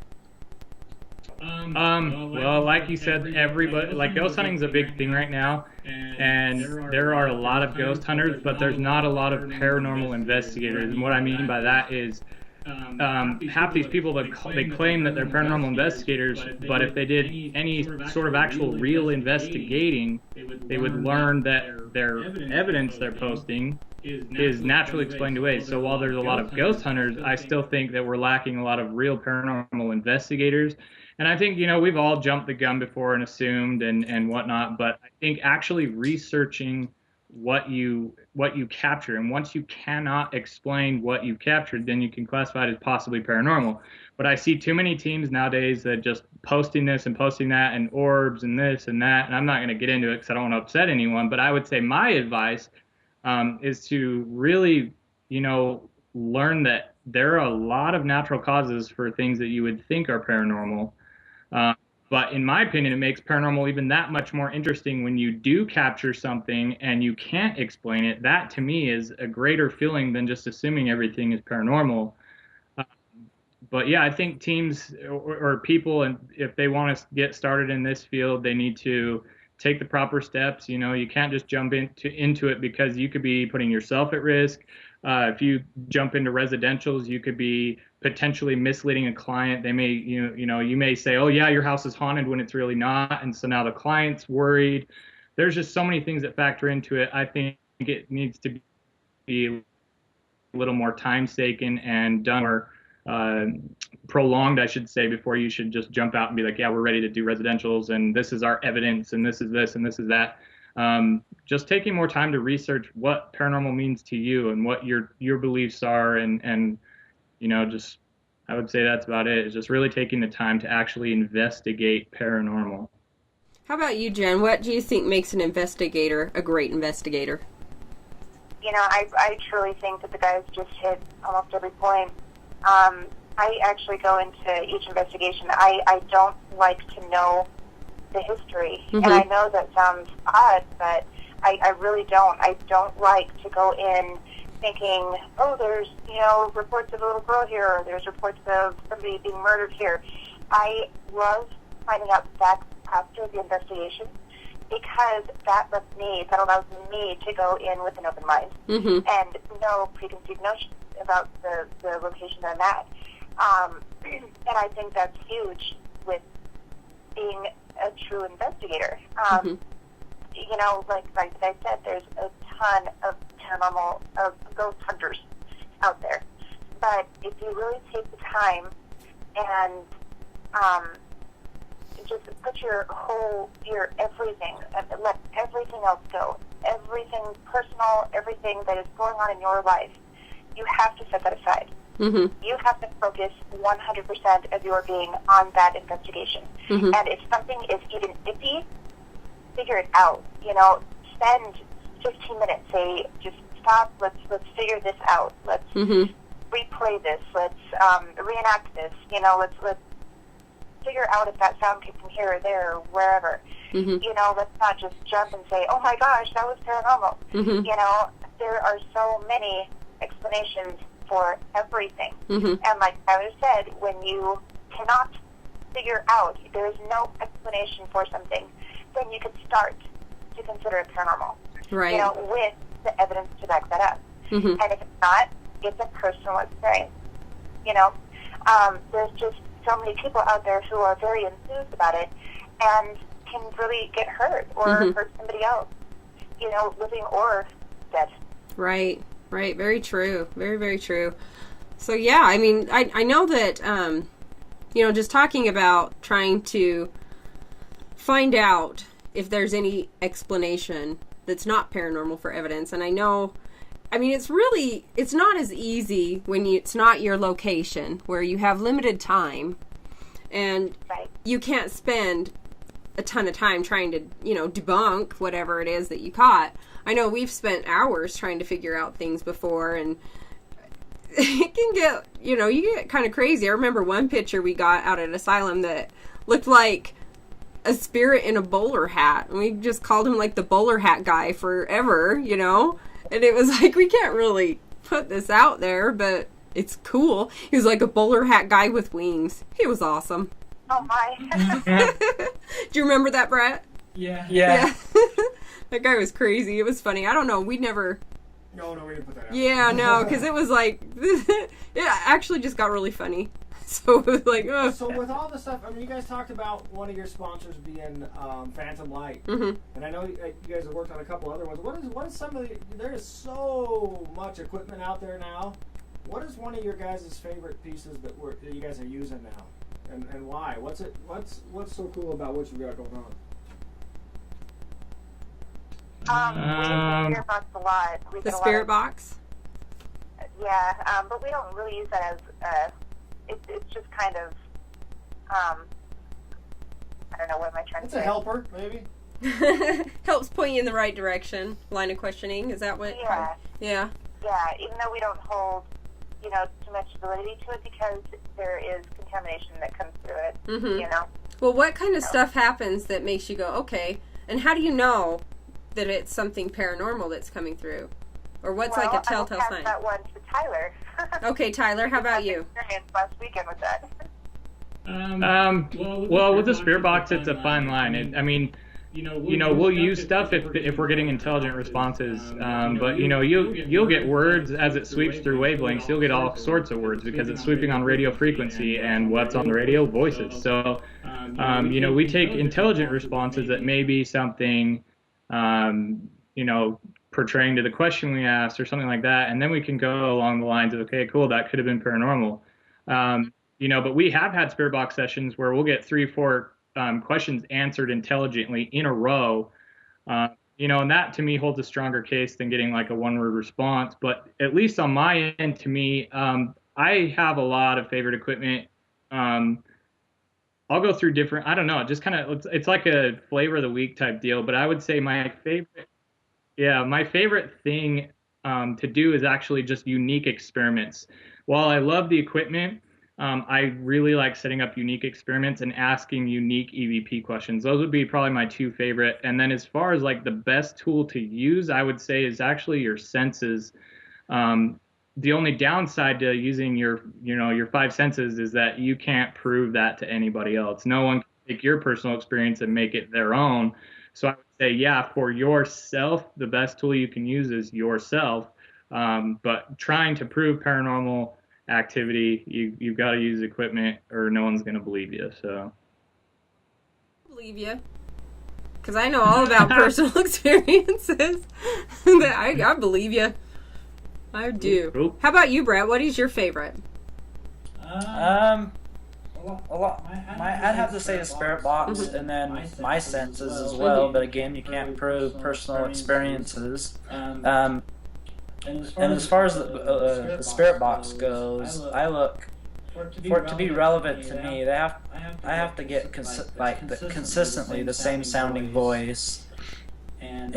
Well, like you said, everybody, like, ghost hunting is a big thing right now, and there are a lot of ghost hunters, but there's not a lot of paranormal investigators. And what I mean by that is half these people that they claim that they're paranormal investigators, but if they did any sort of actual real investigating, they would learn that their evidence they're posting is naturally explained away. So while there's a lot of ghost hunters, I still think that we're lacking a lot of real paranormal investigators. And I think, we've all jumped the gun before and assumed and whatnot, but I think actually researching what you capture, and once you cannot explain what you captured, then you can classify it as possibly paranormal. But I see too many teams nowadays that just posting this and posting that and orbs and this and that, and I'm not going to get into it because I don't want to upset anyone, but I would say my advice is to really, learn that there are a lot of natural causes for things that you would think are paranormal. But in my opinion, it makes paranormal even that much more interesting when you do capture something and you can't explain it. That, to me, is a greater feeling than just assuming everything is paranormal. But yeah, I think teams or people, and if they want to get started in this field, they need to take the proper steps. You can't just jump into it, because you could be putting yourself at risk. If you jump into residentials, you could be potentially misleading a client. They may, you may say, oh yeah, your house is haunted, when it's really not. And so now the client's worried. There's just so many things that factor into it. I think it needs to be a little more time taken and done, or prolonged, I should say, before you should just jump out and be like, yeah, we're ready to do residentials, and this is our evidence, and this is this, and this is that. Just taking more time to research what paranormal means to you and what your beliefs are, and just, I would say that's about it. Is just really taking the time to actually investigate paranormal. How about you, Jen? What do you think makes an investigator a great investigator? I truly think that the guys just hit almost every point. I actually go into each investigation. I don't like to know the history. Mm-hmm. And I know that sounds odd, but I really don't. I don't like to go in thinking, oh, there's, reports of a little girl here, or there's reports of somebody being murdered here. I love finding out facts after the investigation, because that allows me to go in with an open mind, mm-hmm. and no preconceived notions about the location that I'm at. And I think that's huge with being a true investigator. Mm-hmm. Like I said, there's a ton of paranormal, of ghost hunters out there. But if you really take the time and just put your everything, let everything else go, everything personal, everything that is going on in your life, you have to set that aside. Mm-hmm. You have to focus 100% of your being on that investigation. Mm-hmm. And if something is even iffy, figure it out. Spend 15 minutes. Say, just stop. Let's figure this out. Let's mm-hmm. replay this. Let's reenact this. Let's figure out if that sound came from here or there or wherever. Mm-hmm. Let's not just jump and say, oh my gosh, that was paranormal. Mm-hmm. There are so many explanations for everything. Mm-hmm. And like Tyler said, when you cannot figure out, there is no explanation for something, then you could start to consider it paranormal. Right. With the evidence to back that up. Mm-hmm. And if it's not, it's a personal experience. There's just so many people out there who are very enthused about it and can really get hurt or mm-hmm. hurt somebody else, living or dead. Right. Right, very true. Very, very true. So, yeah, I mean, I know that, just talking about trying to find out if there's any explanation that's not paranormal for evidence, and I know, it's not as easy when it's not your location, where you have limited time, and right. you can't spend a ton of time trying to, debunk whatever it is that you caught. I know we've spent hours trying to figure out things before, and it can get, you get kind of crazy. I remember one picture we got out at Asylum that looked like a spirit in a bowler hat, and we just called him like the bowler hat guy forever, and it was like, we can't really put this out there, but it's cool. He was like a bowler hat guy with wings. He was awesome. Oh my. Do you remember that, Brett? Yeah. That guy was crazy. It was funny. I don't know. We never No, we didn't put that out. Yeah, no, because it was like, it actually just got really funny. So it was like, oh. So with all the stuff, I mean, you guys talked about one of your sponsors being Phantom Light, Mhm. and I know you guys have worked on a couple other ones. What is some of the? There is so much equipment out there now. What is one of your guys' favorite pieces that you guys are using now, and why? What's so cool about what you got going on? We use the spirit box a lot. We The get a spirit lot of, box? Yeah, but we don't really use that as, it's just kind of, I don't know, what am I trying to say? It's a helper, maybe. Helps point you in the right direction. Line of questioning, is that what? Yeah. Yeah. Yeah, even though we don't hold, too much validity to it because there is contamination that comes through it, Mhm. Well, what kind of stuff happens that makes you go, okay, and how do you know that it's something paranormal that's coming through? Or what's like a telltale I will sign? pass that one to Tyler. Okay, Tyler, how about you? Experience last weekend with that. Well, with the spirit box, it's a fine line. We'll use stuff if we're getting intelligent responses, but you'll get words as it sweeps through wavelengths. You'll get all sorts of words because it's sweeping on radio frequency, and what's on the radio? Voices. So, we take intelligent responses that may be something, portraying to the question we asked or something like that, and then we can go along the lines of, okay, cool, that could have been paranormal. But we have had spirit box sessions where we'll get 3 or 4 questions answered intelligently in a row, and that to me holds a stronger case than getting like a one-word response. But at least on my end, to me, I have a lot of favorite equipment. I'll go through different, I don't know, just kind of, it's like a flavor of the week type deal, but I would say my favorite thing to do is actually just unique experiments. While I love the equipment, I really like setting up unique experiments and asking unique EVP questions. Those would be probably my 2 favorite. And then as far as like the best tool to use, I would say is actually your senses. The only downside to using your 5 senses is that you can't prove that to anybody else. No one can take your personal experience and make it their own. So I would say, yeah, for yourself, the best tool you can use is yourself. But trying to prove paranormal activity, you've got to use equipment or no one's going to believe you. So Believe you. Because I know all about personal experiences. I believe you. I do. Cool. How about you, Brett? What is your favorite? A lot. I'd have to say the spirit box, and then my senses as well. But again, you can't prove personal experiences. And as far as the spirit box goes, I look for it to be relevant to me. I have to get consistently the same sounding voice, and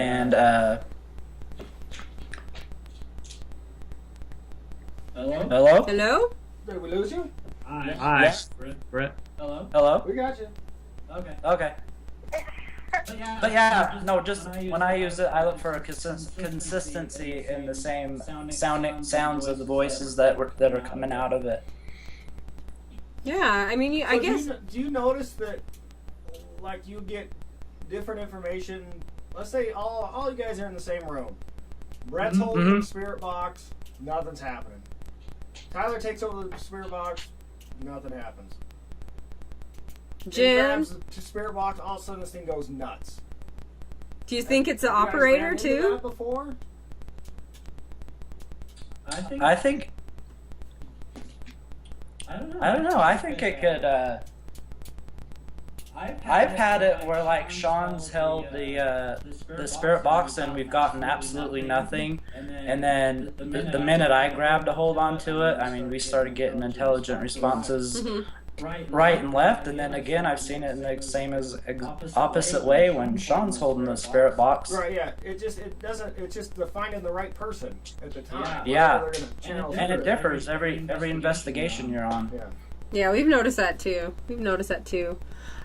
hello. Hello. Did we lose you? Hi. Yes. Brett. Hello. We got you. Okay. But yeah, no, just when I use it, I look for a consistency in the same sounds of the voices that are coming out of it. Yeah, I mean, I guess. Do you notice that, like, you get different information? Let's say all you guys are in the same room. Brett's holding the spirit box, nothing's happening. Tyler takes over the spirit box, nothing happens. Jim, grabs the spirit box, all of a sudden this thing goes nuts. Do you think it's the operator too? Before? I think. I don't know. I think it could. I've had it where like Sean's held the spirit box and we've gotten absolutely nothing, and then the minute I grabbed a hold onto it, I mean, we started getting intelligent responses. Right and left, and then again I've seen it in the same as opposite way when Sean's holding the spirit box. Right, yeah. It's just the finding the right person at the time. Yeah, and it differs every investigation you're on. Yeah, we've noticed that too.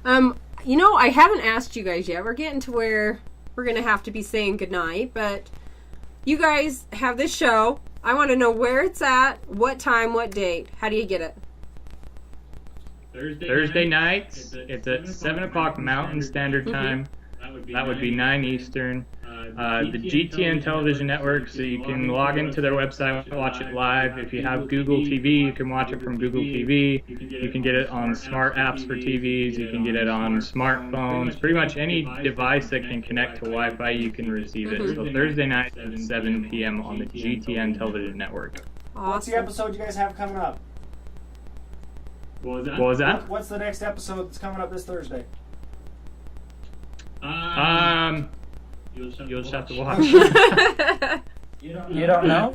I haven't asked you guys yet. We're getting to where we're gonna have to be saying goodnight, but you guys have this show. I want to know where it's at, what time, what date. How do you get it? Thursday nights. It's at 7 o'clock Mountain Standard Time. That would be 9 Eastern. the GTN television network, so you can log into their website and watch it live. If you have Google TV, you can watch it from Google TV. You can get it on smart apps for TVs. You can get it on smartphones. Pretty much any device that can connect to Wi-Fi, you can receive it. So Thursday night at 7 p.m. on the GTN television network. What's the episode you guys have coming up? What was that? What's the next episode that's coming up this Thursday? You'll just have to watch. You don't know?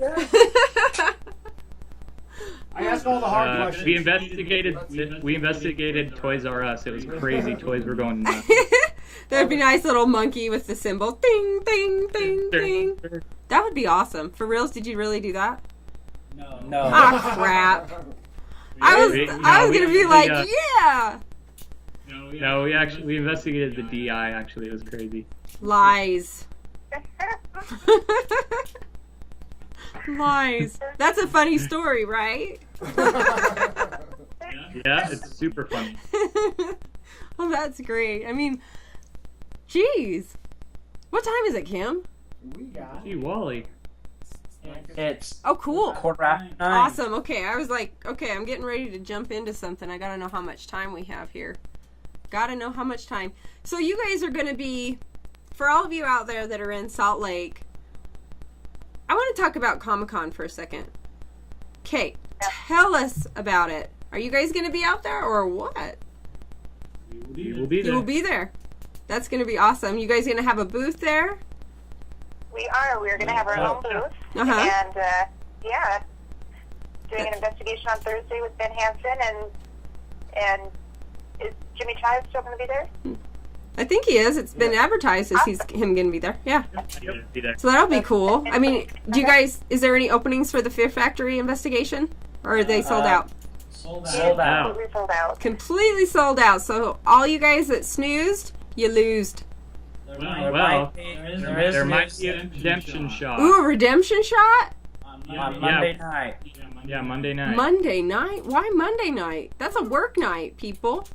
I asked all the hard questions. We investigated Toys R Us. It was crazy. Toys were going nuts. There'd be a nice little monkey with the symbol. Ding, ding, ding, ding. That would be awesome. For reals, did you really do that? No. Ah, crap. I was gonna be like, yeah. No, we investigated the DI. Actually, it was crazy. Lies. Lies. That's a funny story, right? Yeah, it's super funny. Well, that's great. I mean, geez. What time is it, Kim? Gee, Wally. It's cool. 9:15. Awesome. Okay, I was like, okay, I'm getting ready to jump into something. I gotta know how much time we have here. Gotta know how much time. So you guys are gonna be, for all of you out there that are in Salt Lake, I want to talk about Comic-Con for a second. Okay, tell us about it. Are you guys gonna be out there or what? We will be there. You will be there. That's gonna be awesome. You guys gonna have a booth there? We are. We're going to have our own booth. Uh-huh. And, yeah, doing an investigation on Thursday with Ben Hansen. And is Jimmy Chive still going to be there? I think he is. It's been advertised as him going to be there. Yeah. So that'll be cool. I mean, do you guys, is there any openings for the Fear Factory investigation? Or are they sold out? Sold out. Completely sold out. Completely sold out. So all you guys that snoozed, you losed. Well, there might be a redemption shot. Ooh, a redemption shot? On Monday night. Yeah, Monday night. Monday night? Why Monday night? That's a work night, people.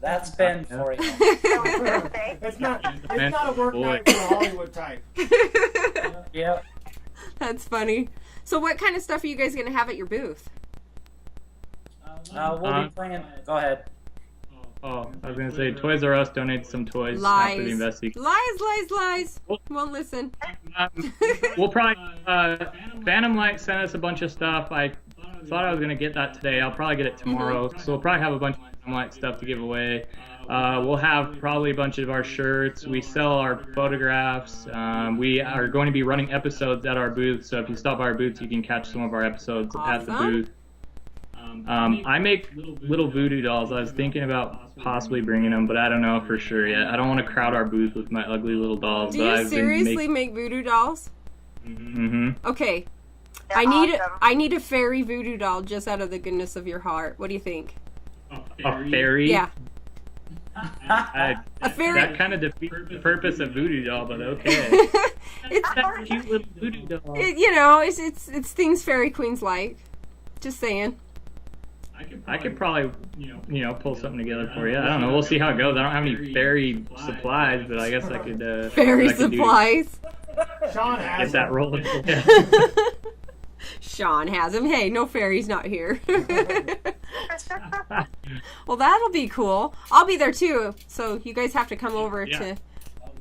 That's been for you. It's not a work night for a Hollywood type. Yep. That's funny. So what kind of stuff are you guys going to have at your booth? We'll be playing. Go ahead. Oh, I was going to say, Toys R Us donated some toys Lies. after the investigation. Lies. Won't listen. We'll probably, Phantom Light sent us a bunch of stuff. I thought I was going to get that today. I'll probably get it tomorrow. So we'll probably have a bunch of Phantom Light stuff to give away. We'll have probably a bunch of our shirts. We sell our photographs. We are going to be running episodes at our booth. So if you stop by our booth, you can catch some of our episodes at the booth. I make little voodoo dolls. I was thinking about possibly bringing them, but I don't know for sure yet. I don't want to crowd our booth with my ugly little dolls. Do you seriously make voodoo dolls? Mm-hmm. Okay. They're I need a fairy voodoo doll just out of the goodness of your heart. What do you think? A fairy? Yeah. A fairy. That kind of defeats the purpose of voodoo doll, but okay. It's a cute little voodoo doll. It's things fairy queens like. Just saying. I could probably, pull something together for you. I don't know. We'll see how it goes. I don't have any fairy supplies, but I guess I could. Fairy supplies. Sean has get that rolling. Yeah. Sean has them. Hey, no fairies not here. Well, that'll be cool. I'll be there too. So you guys have to come over to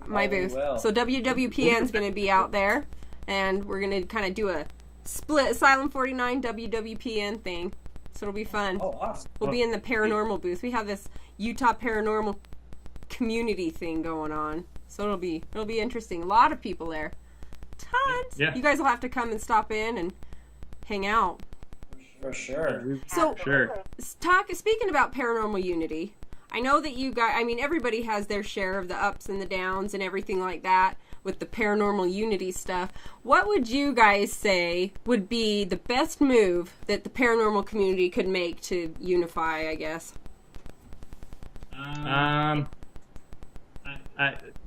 my booth. So WWPN's going to be out there, and we're going to kind of do a split Asylum 49 WWPN thing. So it'll be fun. Oh, awesome. We'll be in the paranormal booth. We have this Utah paranormal community thing going on. So it'll be interesting. A lot of people there. Tons. Yeah. You guys will have to come and stop in and hang out. For sure. So sure. Speaking about paranormal unity, I know that you guys, everybody has their share of the ups and the downs and everything like that with the paranormal unity stuff. What would you guys say would be the best move that the paranormal community could make to unify, I guess? I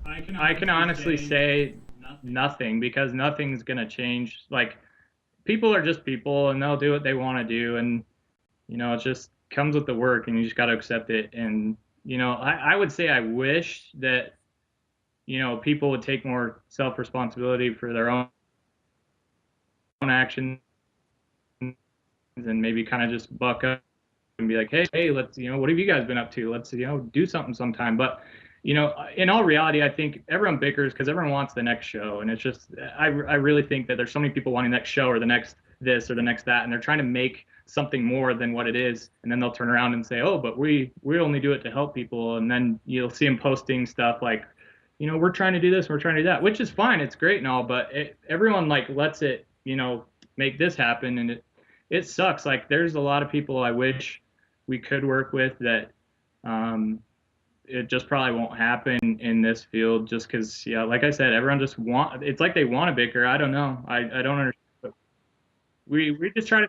can honestly say nothing, because nothing's going to change. Like, people are just people, and they'll do what they want to do, and, it just comes with the work, and you just got to accept it. And, I would say I wish that people would take more self-responsibility for their own actions and maybe kind of just buck up and be like, hey, let's, what have you guys been up to? Let's, do something sometime. But, in all reality, I think everyone bickers because everyone wants the next show. And it's just, I really think that there's so many people wanting the next show or the next this or the next that, and they're trying to make something more than what it is. And then they'll turn around and say, oh, but we only do it to help people. And then you'll see them posting stuff like, we're trying to do this, we're trying to do that, which is fine. It's great and all, but everyone like lets it, make this happen. And it sucks. Like there's a lot of people I wish we could work with that it just probably won't happen in this field just because, like I said, everyone just it's like they want to bicker. I don't know. I don't understand. We just try to.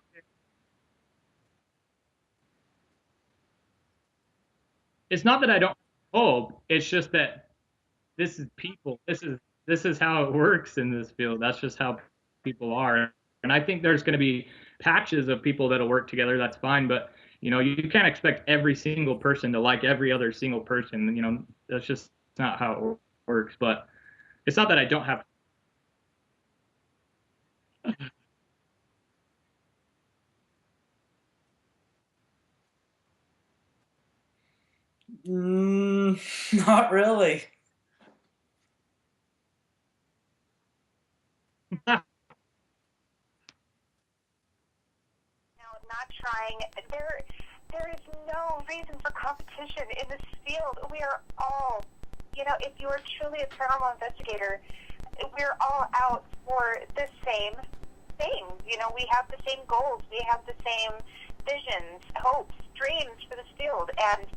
It's not that I don't hope. It's just that this is people. This is how it works in this field. That's just how people are. And I think there's going to be patches of people that'll work together. That's fine. But, you can't expect every single person to like every other single person. That's just not how it works. But it's not that I don't have. Not really. Not trying. There is no reason for competition in this field. We are all, if you are truly a paranormal investigator, we're all out for the same thing. We have the same goals. We have the same visions, hopes, dreams for this field. And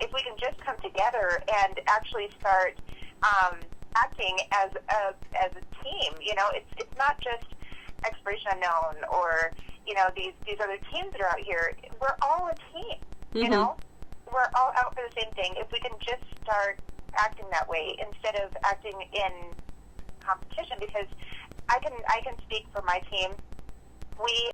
if we can just come together and actually start acting as a team, it's not just Exploration Unknown or these other teams that are out here. We're all a team. We're all out for the same thing. If we can just start acting that way instead of acting in competition, because I can speak for my team. We